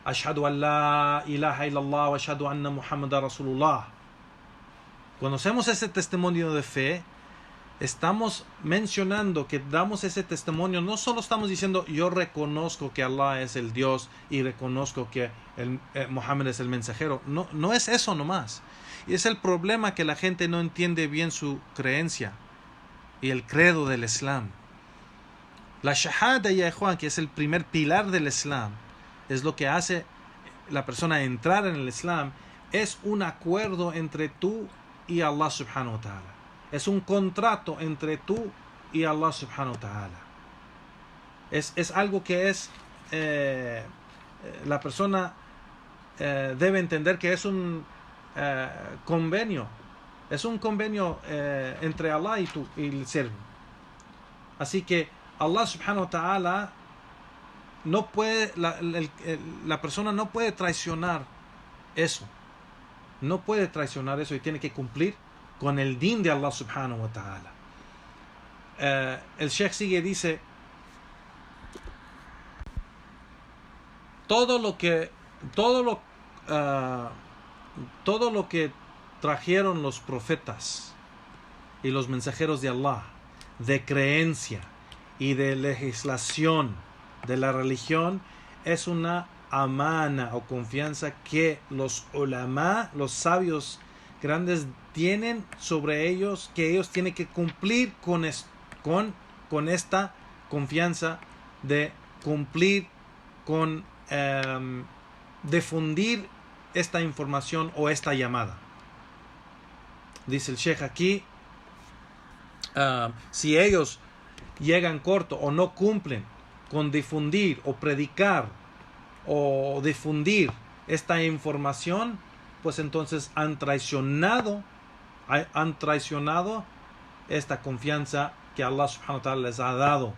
Ashhadu an la ilaha illallah wa ashhadu anna Muhammadan Rasulullah. Conocemos ese testimonio de fe. Estamos mencionando que damos ese testimonio. No solo estamos diciendo yo reconozco que Allah es el Dios y reconozco que Muhammad es el mensajero. No es eso nomás. Y es el problema, que la gente no entiende bien su creencia y el credo del Islam. La shahada, ya Juan, que es el primer pilar del Islam, es lo que hace la persona entrar en el Islam. Es un acuerdo entre tú y Allah subhanahu wa ta'ala. Es un contrato entre tú y Allah subhanahu wa ta'ala. Es algo que es la persona debe entender que es un convenio. Es un convenio entre Allah y el siervo. Así que Allah subhanahu wa ta'ala no puede, la persona no puede traicionar eso. No puede traicionar eso y tiene que cumplir con el din de Allah subhanahu wa ta'ala. El Sheikh sigue, dice, todo lo que trajeron los profetas y los mensajeros de Allah de creencia y de legislación de la religión es una amana o confianza que los ulama, los sabios grandes, tienen sobre ellos, que ellos tienen que cumplir con esta confianza, de cumplir con difundir esta información o esta llamada. Dice el Sheikh aquí, si ellos llegan corto o no cumplen con difundir o predicar o difundir esta información, pues entonces han traicionado esta confianza que Allah subhanahu wa ta'ala les ha dado.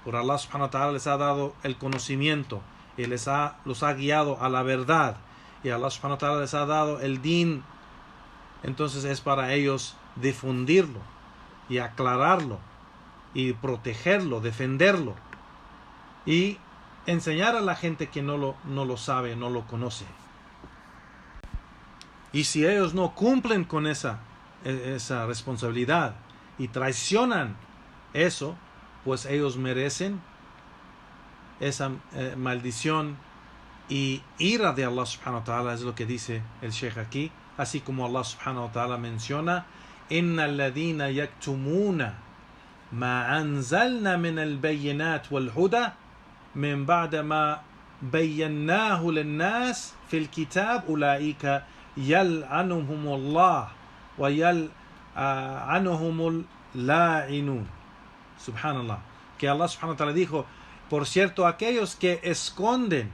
Por Allah subhanahu wa ta'ala les ha dado el conocimiento y los ha guiado a la verdad, y Allah subhanahu wa ta'ala les ha dado el din. Entonces es para ellos difundirlo y aclararlo y protegerlo, defenderlo y enseñar a la gente que no lo sabe, no lo conoce. Y si ellos no cumplen con esa responsabilidad y traicionan eso, pues ellos merecen esa maldición y ira de Allah subhanahu wa ta'ala. Es lo que dice el Sheikh aquí, así como Allah subhanahu wa ta'ala menciona: inna alladhina yaktumuna ma anzalna min al-bayyinat wal-huda min ba'da ma bayyannahu lin-nas fil kitab ulaika yal'anuhumullah wa yal'anuhumul la'inun. Subhanallah. Que Allah subhanahu wa ta'ala dijo: por cierto, aquellos que esconden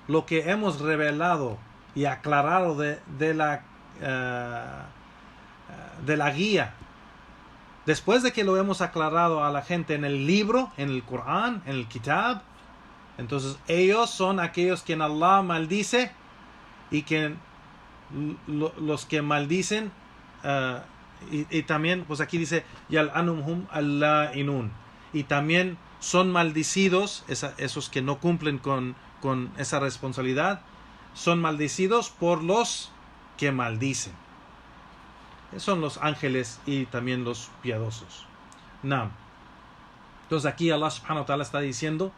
lo que hemos revelado y aclarado de la guía, después de que lo hemos aclarado a la gente en el libro, en el Corán, en el Kitab, entonces ellos son aquellos que Allah maldice, y que los que maldicen, y también, pues aquí dice yal'anuhum al-la'inun, y también son maldecidos esos que no cumplen con esa responsabilidad, son maldecidos por los que maldicen. Son los ángeles y también los piadosos. Naam. Entonces aquí Allah subhanahu wa ta'ala está diciendo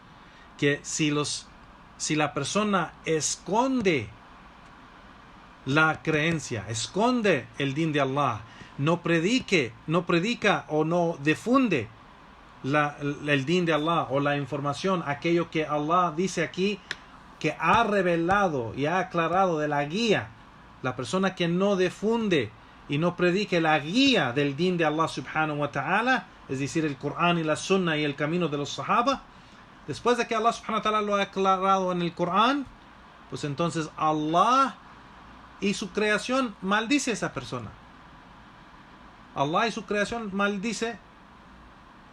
que si la persona esconde la creencia, esconde el din de Allah, no predica o no difunde el din de Allah o la información, aquello que Allah dice aquí, que ha revelado y ha aclarado de la guía, la persona que no difunde y no predique la guía del din de Allah subhanahu wa ta'ala, es decir, el Corán y la Sunna y el camino de los Sahaba, después de que Allah subhanahu wa ta'ala lo ha aclarado en el Corán, pues entonces Allah y su creación maldice a esa persona. Allah y su creación maldice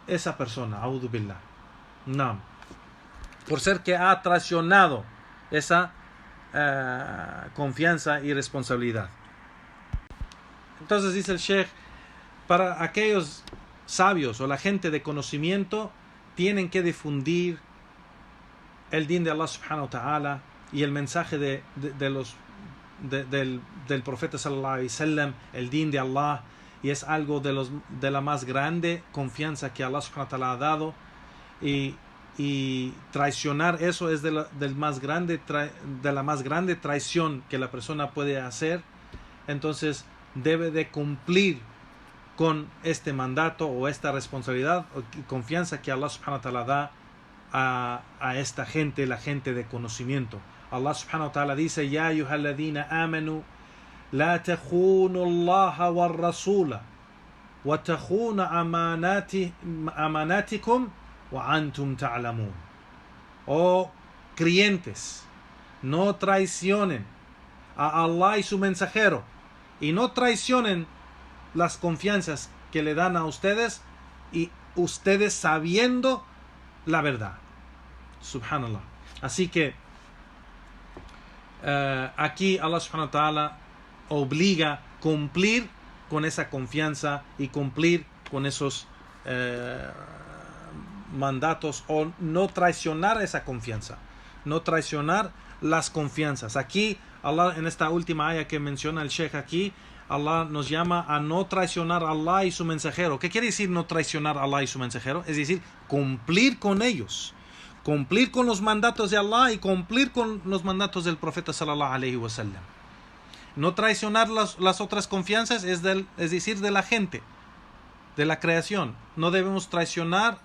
esa persona, a'udhu billah. No. Por ser que ha traicionado esa confianza y responsabilidad. Entonces dice el Sheikh, para aquellos sabios o la gente de conocimiento, tienen que difundir el din de Allah subhanahu wa ta'ala y el mensaje del profeta sallallahu alaihi wasallam, el din de Allah, y es algo de la más grande confianza que Allah subhanahu wa ta'ala ha dado, y traicionar eso es de la más grande traición que la persona puede hacer. Entonces debe de cumplir con este mandato o esta responsabilidad o confianza que Allah subhanahu wa ta'ala da a esta gente, la gente de conocimiento. Allah subhanahu wa ta'ala dice: ya ayyuhalladhina amanu la takhunu Allah war rasula wa takhunu amanatikum wa antum ta'lamun. Oh creyentes, no traicionen a Allah y su mensajero, y no traicionen las confianzas que le dan a ustedes y ustedes sabiendo la verdad. Subhanallah. Así que aquí Allah subhanahu wa ta'ala obliga a cumplir con esa confianza y cumplir con esos mandatos, o no traicionar esa confianza, no traicionar las confianzas. Aquí Allah, en esta última aya que menciona el Sheikh aquí, Allah nos llama a no traicionar a Allah y su mensajero. ¿Qué quiere decir no traicionar a Allah y su mensajero? Es decir, cumplir con ellos, cumplir con los mandatos de Allah y cumplir con los mandatos del profeta sallallahu alaihi wasallam. No traicionar las otras confianzas, es decir, de la gente, de la creación. No debemos traicionar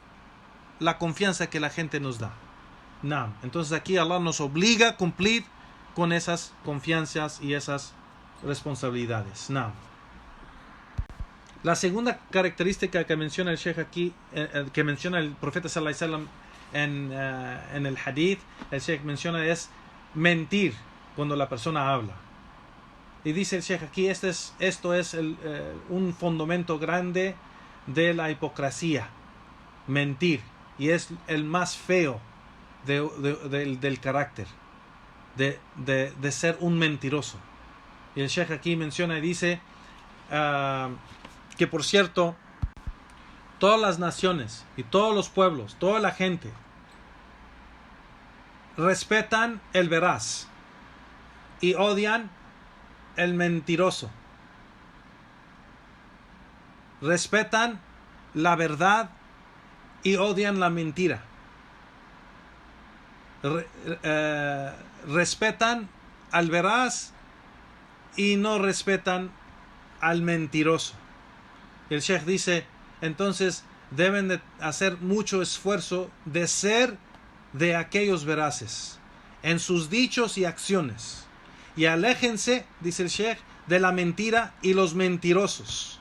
la confianza que la gente nos da. No. Entonces aquí Allah nos obliga a cumplir con esas confianzas y esas responsabilidades. No. La segunda característica que menciona el Sheikh aquí, que menciona el profeta sallallahu alaihi wasallam en el hadith, el Sheikh menciona, es mentir cuando la persona habla. Y dice el Sheikh aquí, esto es un fundamento grande de la hipocresía, mentir, y es el más feo del carácter, de ser un mentiroso. Y el Sheikh aquí menciona y dice que, por cierto, todas las naciones y todos los pueblos, toda la gente respetan el veraz y odian el mentiroso. Respetan la verdad y odian la mentira. Respetan al veraz y no respetan al mentiroso. El Sheikh dice, entonces deben de hacer mucho esfuerzo de ser de aquellos veraces en sus dichos y acciones, y aléjense, dice el Sheikh, de la mentira y los mentirosos.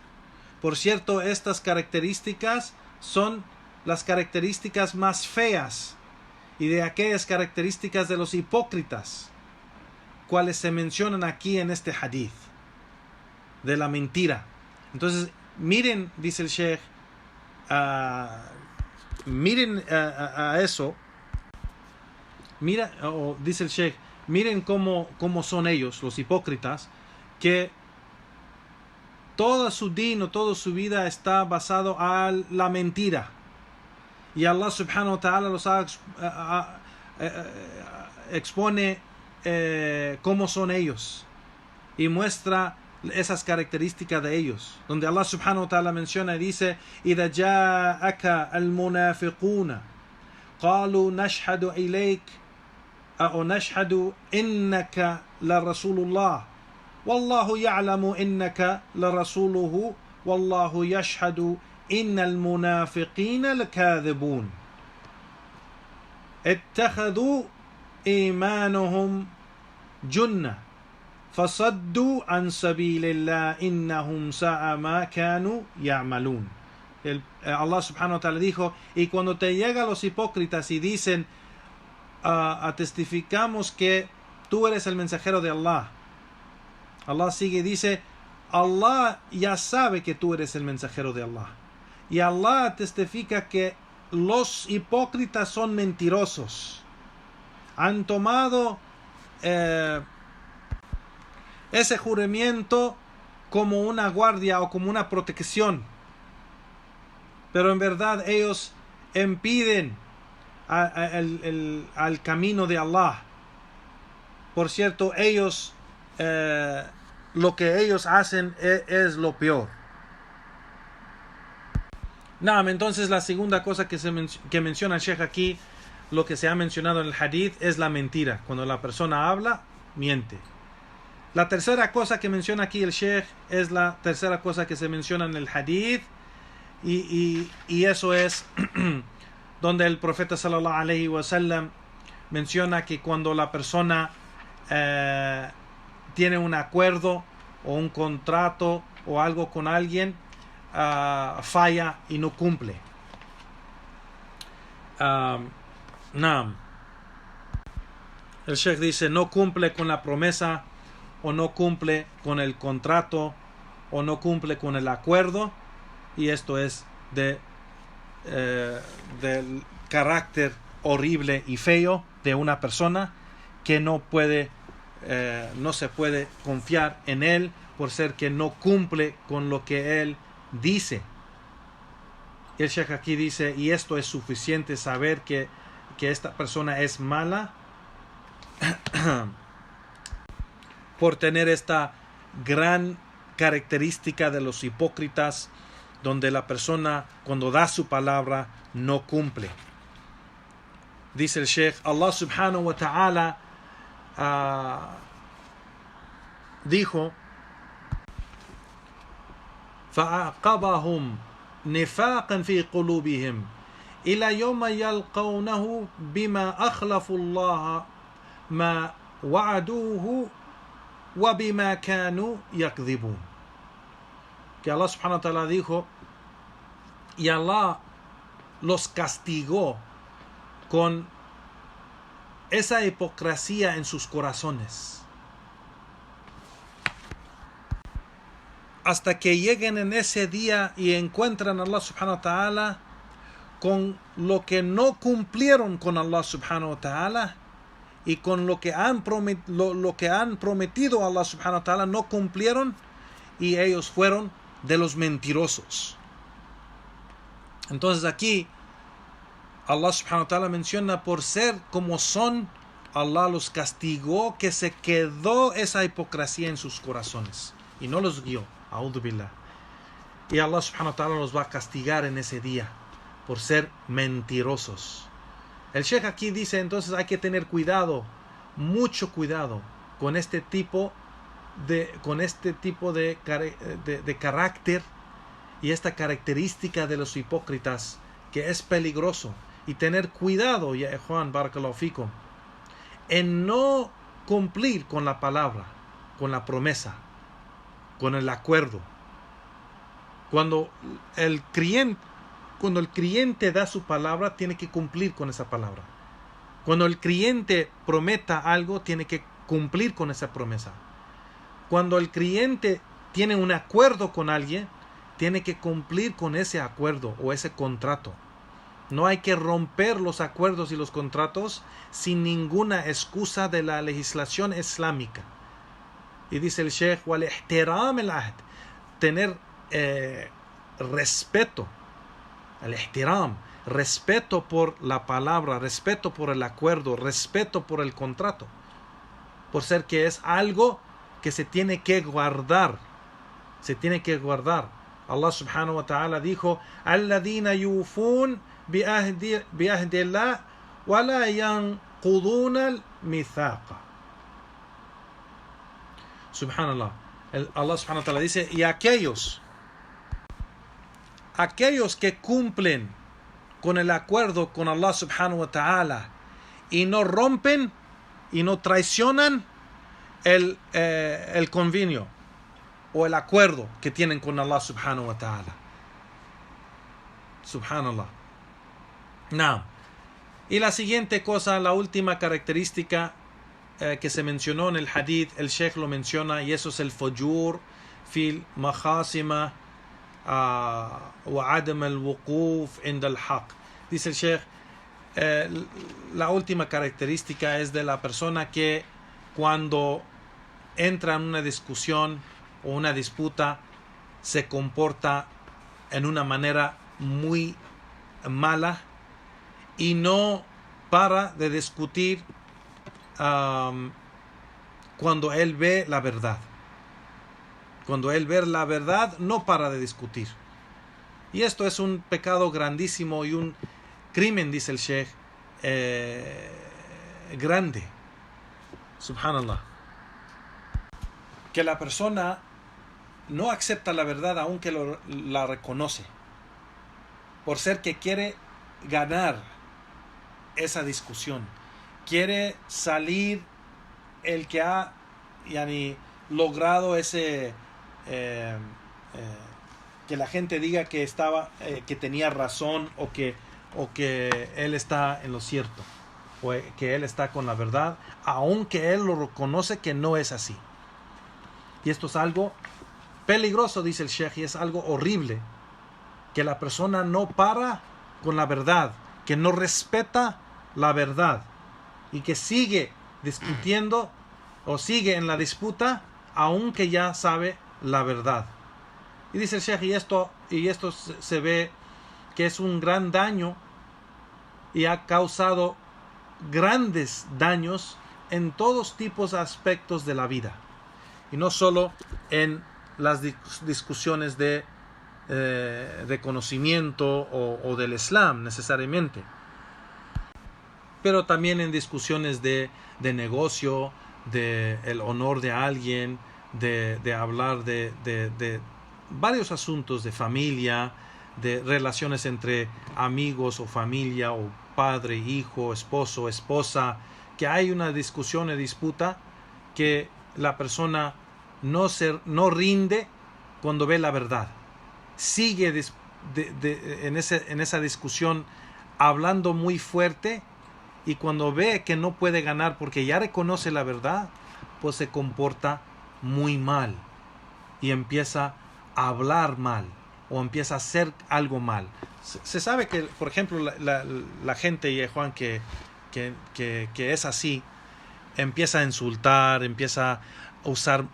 Por cierto, estas características son las características más feas y de aquellas características de los hipócritas, cuales se mencionan aquí en este hadith, de la mentira. Entonces, miren, dice el Sheikh, miren a eso. Mira, dice el Sheikh, miren cómo son ellos, los hipócritas, que toda su din o toda su vida está basado a la mentira. Y Allah subhanahu wa ta'ala los expone cómo son ellos y muestra esas características de ellos, donde Allah subhanahu wa ta'ala menciona y dice: إِذَا جَاءَكَ الْمُنَافِقُونَ قَالُوا نَشْهَدُ إِلَيْكَ أَوْ نَشْهَدُ إِنَّكَ لَرَسُولُ اللَّهِ وَاللَّهُ يَعْلَمُ إِنَّكَ لَرَسُولُهُ وَاللَّهُ يَشْهَدُ إِنَّ الْمُنَافِقِينَ لَكَاذِبُونَ اتَّخَذُوا إِيمَانَهُمْ جُنَّةً فَصَدُّوا عَنْ سَبِيلِ اللَّهِ إِنَّهُمْ سَاءَ مَا كَانُوا يَعْمَلُونَ. Allah subhanahu wa ta'ala dijo: y cuando te llegan los hipócritas y dicen testificamos que tú eres el mensajero de Allah, Allah sigue y dice: Allah ya sabe que tú eres el mensajero de Allah, y Allah testifica que los hipócritas son mentirosos, han tomado ese juramento como una guardia o como una protección, pero en verdad ellos impiden al camino de Allah. Por cierto, ellos lo que ellos hacen es lo peor. Entonces la segunda cosa que menciona el Sheikh aquí, lo que se ha mencionado en el hadith, es la mentira. Cuando la persona habla, miente. La tercera cosa que menciona aquí el Sheikh es la tercera cosa que se menciona en el hadith, y eso es donde el profeta sallallahu alaihi wasallam menciona que cuando la persona tiene un acuerdo o un contrato o algo con alguien, falla y no cumple. El Sheikh dice: no cumple con la promesa, o no cumple con el contrato, o no cumple con el acuerdo, y esto es de del carácter horrible y feo de una persona que no se puede confiar en él por ser que no cumple con lo que él dice. El Sheikh aquí dice, y esto es suficiente saber que esta persona es mala por tener esta gran característica de los hipócritas, donde la persona cuando da su palabra no cumple. Dice el Sheikh, Allah subhanahu wa ta'ala dijo, فَأَعْقَبَهُمْ نِفَاقًا فِي قُلُوبِهِمْ إِلَى يَوْمَ يَلْقَوْنَهُ بِمَا أَخْلَفُوا اللَّهَ مَا وَعَدُوهُ وَبِمَا كَانُوا يَكْذِبُونَ. Que Allah subhanahu wa ta'ala dijo, y Allah los castigó con esa hipocresía en sus corazones, hasta que lleguen en ese día y encuentran a Allah subhanahu wa ta'ala con lo que no cumplieron con Allah subhanahu wa ta'ala, y con lo que han prometido a Allah subhanahu wa ta'ala no cumplieron, y ellos fueron de los mentirosos. Entonces aquí Allah subhanahu wa ta'ala menciona, por ser como son, Allah los castigó, que se quedó esa hipocresía en sus corazones y no los guió. A'udhu billah. Y Allah subhanahu wa ta'ala los va a castigar en ese día por ser mentirosos. El Sheikh aquí dice, entonces hay que tener cuidado, mucho cuidado con este tipo de carácter y esta característica de los hipócritas, que es peligroso. Y tener cuidado, ya Juan barakallahu fikum, en no cumplir con la palabra, con la promesa, con el acuerdo. Cuando el creyente da su palabra, tiene que cumplir con esa palabra. Cuando el creyente prometa algo, tiene que cumplir con esa promesa. Cuando el creyente tiene un acuerdo con alguien, tiene que cumplir con ese acuerdo o ese contrato. No hay que romper los acuerdos y los contratos sin ninguna excusa de la legislación islámica. Y dice el Sheikh, wal ihtiram al ahd, tener respeto, el ihtiram, respeto por la palabra, respeto por el acuerdo, respeto por el contrato, por ser que es algo que se tiene que guardar, Allah subhanahu wa ta'ala dijo, alladhina yufun bi ahdillah wa la yanquduna al-mithaqa. Subhanallah. Allah subhanahu wa ta'ala dice, y aquellos que cumplen con el acuerdo con Allah subhanahu wa ta'ala y no rompen y no traicionan el convenio o el acuerdo que tienen con Allah subhanahu wa ta'ala. Subhanallah. Now, y la siguiente cosa, la última característica que se mencionó en el hadith, el Sheikh lo menciona, y eso es el fujur fil makhasima wa adam al wuquf inda al haq. Dice el Sheikh, la última característica es de la persona que cuando entra en una discusión o una disputa se comporta en una manera muy mala y no para de discutir cuando él ve la verdad. Cuando él ve la verdad, no para de discutir. Y esto es un pecado grandísimo y un crimen, dice el Sheikh, grande. Subhanallah. Que la persona no acepta la verdad aunque la reconoce, por ser que quiere ganar esa discusión, quiere salir el que ha logrado ese que la gente diga que que tenía razón o que él está en lo cierto o que él está con la verdad, aunque él lo reconoce que no es así. Y esto es algo peligroso, dice el Sheikh, y es algo horrible, que la persona no para con la verdad, que no respeta la verdad y que sigue discutiendo o sigue en la disputa aunque ya sabe la verdad. Y dice el Sheikh, y esto se ve que es un gran daño y ha causado grandes daños en todos tipos de aspectos de la vida, y no solo en las discusiones de conocimiento o del Islam necesariamente, pero también en discusiones de negocio, de el honor de alguien, de hablar de varios asuntos de familia, de relaciones entre amigos o familia, o padre, hijo, esposo, esposa, que hay una discusión y disputa que la persona no rinde cuando ve la verdad. Sigue en esa discusión hablando muy fuerte, y cuando ve que no puede ganar porque ya reconoce la verdad, pues se comporta muy mal y empieza a hablar mal o empieza a hacer algo mal. Se sabe que, por ejemplo, la gente, y Juan, que es así, empieza a insultar, empieza a usar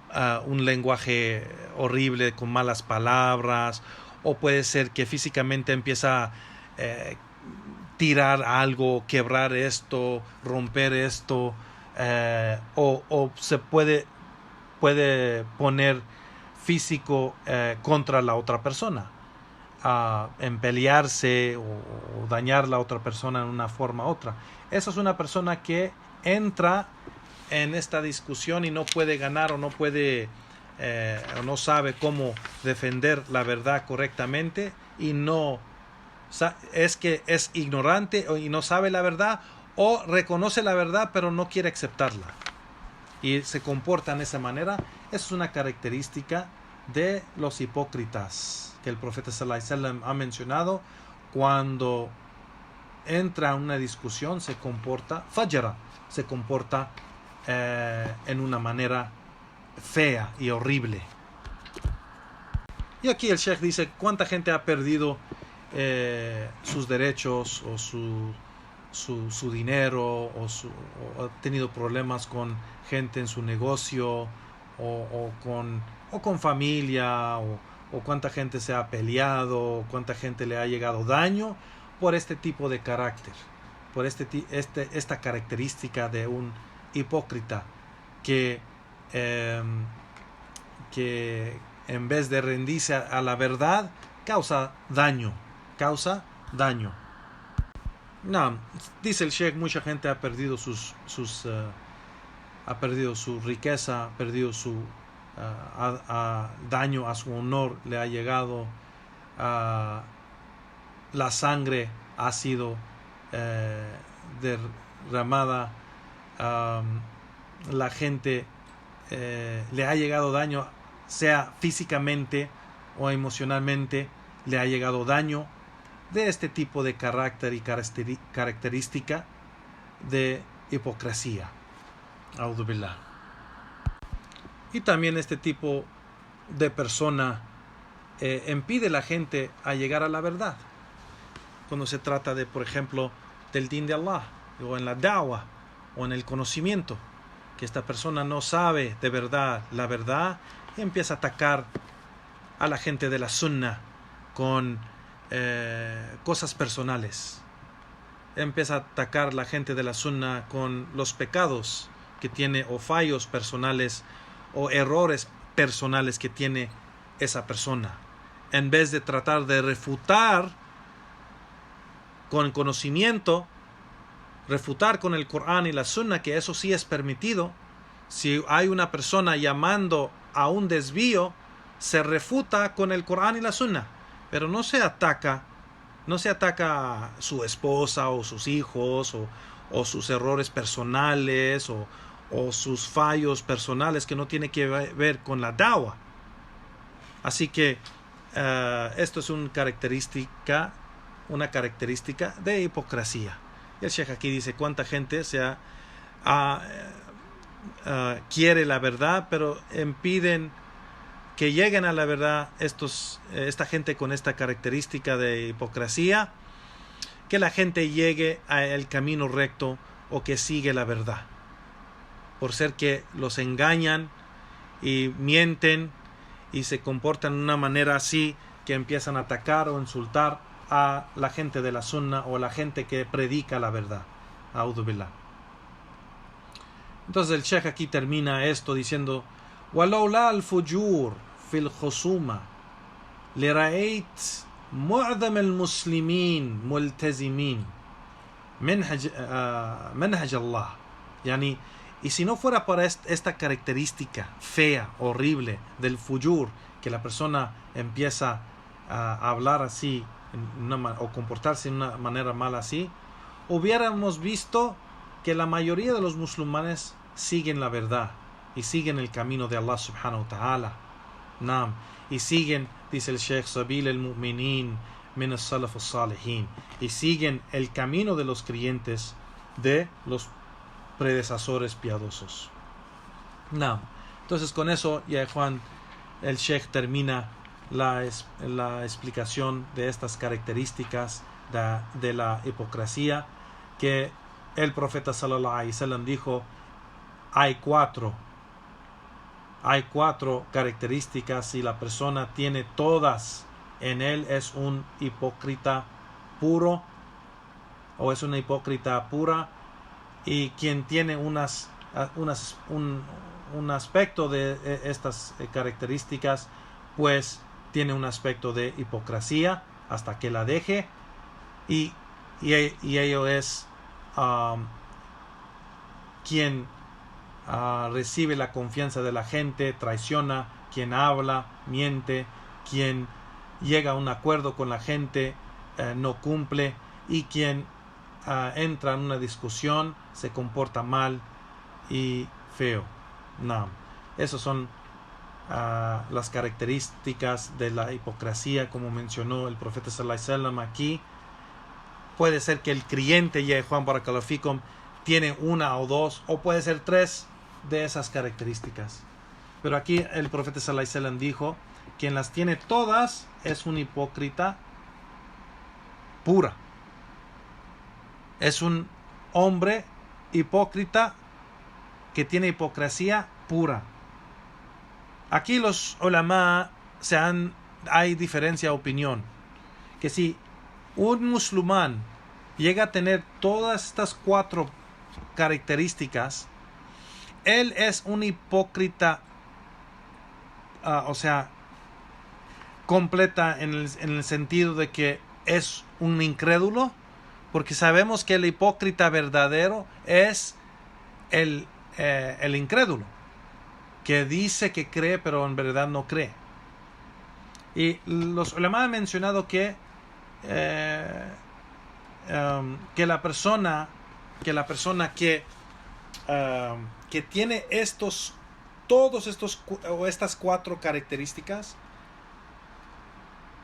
un lenguaje horrible con malas palabras, o puede ser que físicamente empieza a tirar algo, quebrar esto, romper esto, o se puede poner físico contra la otra persona, en pelearse o dañar a la otra persona en una forma u otra. Esa es una persona que entra en esta discusión y no puede ganar, o no puede o no sabe cómo defender la verdad correctamente, y es ignorante y no sabe la verdad, o reconoce la verdad pero no quiere aceptarla y se comporta de esa manera. Esa es una característica de los hipócritas que el profeta sallallahu alaihi wasallam ha mencionado. Cuando entra en una discusión se comporta fajra, se comporta en una manera fea y horrible. Y aquí el Sheikh dice cuánta gente ha perdido sus derechos o su dinero, o ha tenido problemas con gente en su negocio, o con familia, o cuánta gente se ha peleado, o cuánta gente le ha llegado daño por este tipo de carácter, por esta característica de un hipócrita que en vez de rendirse a la verdad causa daño. No, dice el Sheikh, mucha gente ha perdido ha perdido su riqueza, ha perdido daño a su honor le ha llegado, la sangre ha sido derramada, la gente le ha llegado daño, sea físicamente o emocionalmente, le ha llegado daño de este tipo de carácter y característica de hipocresía. A'udhu billah. Y también este tipo de persona impide a la gente a llegar a la verdad. Cuando se trata de, por ejemplo, del din de Allah, o en la da'wah, o en el conocimiento, que esta persona no sabe de verdad la verdad, y empieza a atacar a la gente de la sunnah con cosas personales. Empieza a atacar a la gente de la sunnah con los pecados que tiene, o fallos personales, o errores personales que tiene esa persona, en vez de tratar de refutar con conocimiento, refutar con el Corán y la Sunna, que eso sí es permitido. Si hay una persona llamando a un desvío, se refuta con el Corán y la Sunna, pero no se ataca a su esposa o sus hijos, o sus errores personales, o sus fallos personales que no tiene que ver con la da'wah. Así que esto es una característica de hipocresía. Y el Sheikh aquí dice cuánta gente quiere la verdad, pero impiden que lleguen a la verdad esta gente con esta característica de hipocresía, que la gente llegue al camino recto o que sigue la verdad. Por ser que los engañan y mienten y se comportan de una manera así que empiezan a atacar o insultar a la gente de la sunna o a la gente que predica la verdad. A'udhu billah. Entonces el Sheikh aquí termina esto diciendo: "Walaula al-fujur fil khusuma لرأيت معظم المسلمين ملتزمين منهج الله". Yani, y si no fuera por esta característica fea, horrible del fujur, que la persona empieza a hablar así o comportarse de una manera mala así, hubiéramos visto que la mayoría de los musulmanes siguen la verdad y siguen el camino de Allah subhanahu wa ta'ala. Naam. Y siguen, dice el Sheikh, Sabil al-Mu'minin min as-Salaf as-Salihin, y siguen el camino de los creyentes de los predecesores piadosos. Naam. Entonces con eso ya Juan, el Sheikh termina la explicación de estas características de la hipocresía, que el profeta sallallahu alaihi wasallam dijo: hay cuatro características, y la persona tiene todas en él, es un hipócrita puro o es una hipócrita pura. Y quien tiene un aspecto de estas características, pues tiene un aspecto de hipocresía hasta que la deje, y ello es quien recibe la confianza de la gente, traiciona, quien habla, miente, quien llega a un acuerdo con la gente, no cumple, y quien entra en una discusión, se comporta mal y feo. No. Esas son las características de la hipocresía, como mencionó el profeta sallallahu alaihi wasallam aquí. Puede ser que el creyente, ya Juan barakallahu fikum, tiene una o dos, o puede ser tres de esas características. Pero aquí el profeta sallallahu alaihi wasallam dijo: quien las tiene todas es un hipócrita pura. Es un hombre hipócrita que tiene hipocresía pura. Aquí los ulama hay diferencia de opinión, que si un musulmán llega a tener todas estas cuatro características, él es un hipócrita, completa en el sentido de que es un incrédulo, porque sabemos que el hipócrita verdadero es el incrédulo, que dice que cree pero en verdad no cree. Y los ulama han mencionado que la persona que tiene estas cuatro características,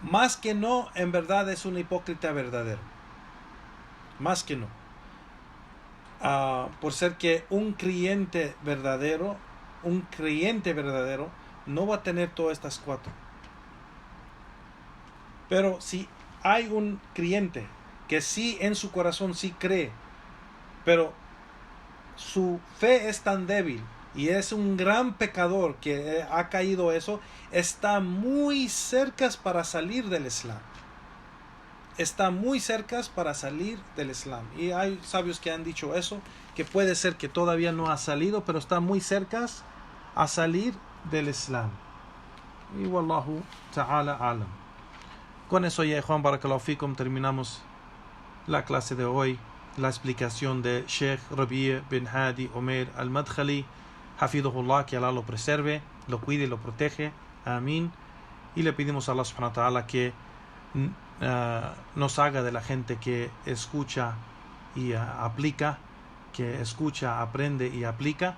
más que no, en verdad es un hipócrita verdadero. Más que no. Por ser que un creyente verdadero no va a tener todas estas cuatro. Pero si hay un creyente que sí en su corazón sí cree, pero su fe es tan débil y es un gran pecador que ha caído eso, está muy cerca para salir del Islam. Está muy cerca para salir del Islam. Y hay sabios que han dicho eso, que puede ser que todavía no ha salido, pero está muy cerca a salir del Islam. Y wallahu ta'ala alam. Con eso ya, Juan barakallahu fikum, terminamos la clase de hoy, la explicación de Sheikh Rabi' bin Hadi Umair al-Madkhali, hafidhullah, que Allah lo preserve, lo cuide y lo protege. Amén. Y le pedimos a Allah subhanahu wa ta'ala que nos haga de la gente que escucha y aplica, que escucha, aprende y aplica,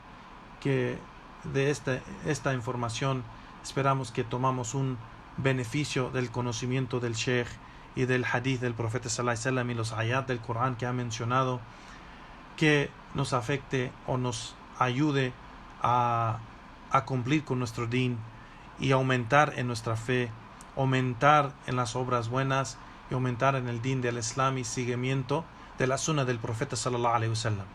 que de esta información esperamos que tomamos un beneficio del conocimiento del Sheikh y del hadith del profeta sallallahu alaihi wasallam y los ayat del Corán que ha mencionado, que nos afecte o nos ayude a cumplir con nuestro din y aumentar en nuestra fe, aumentar en las obras buenas y aumentar en el din del Islam y seguimiento de la sunna del profeta sallallahu alaihi wasallam.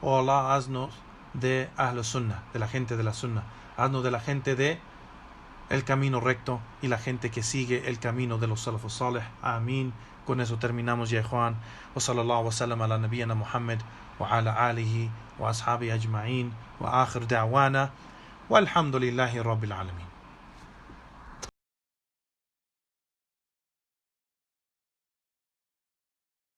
Oh Allah, haznos de Ahlus Sunnah, de la gente de la Sunnah. Haznos de la gente de el camino recto y la gente que sigue el camino de los salafus salih. Amén. Con eso terminamos ya, Juan. Wa sallallahu wa sallam ala nabiyyina Muhammad wa ala alihi wa ashabi ajma'in wa akhir da'wana walhamdulillahi rabbil alamin.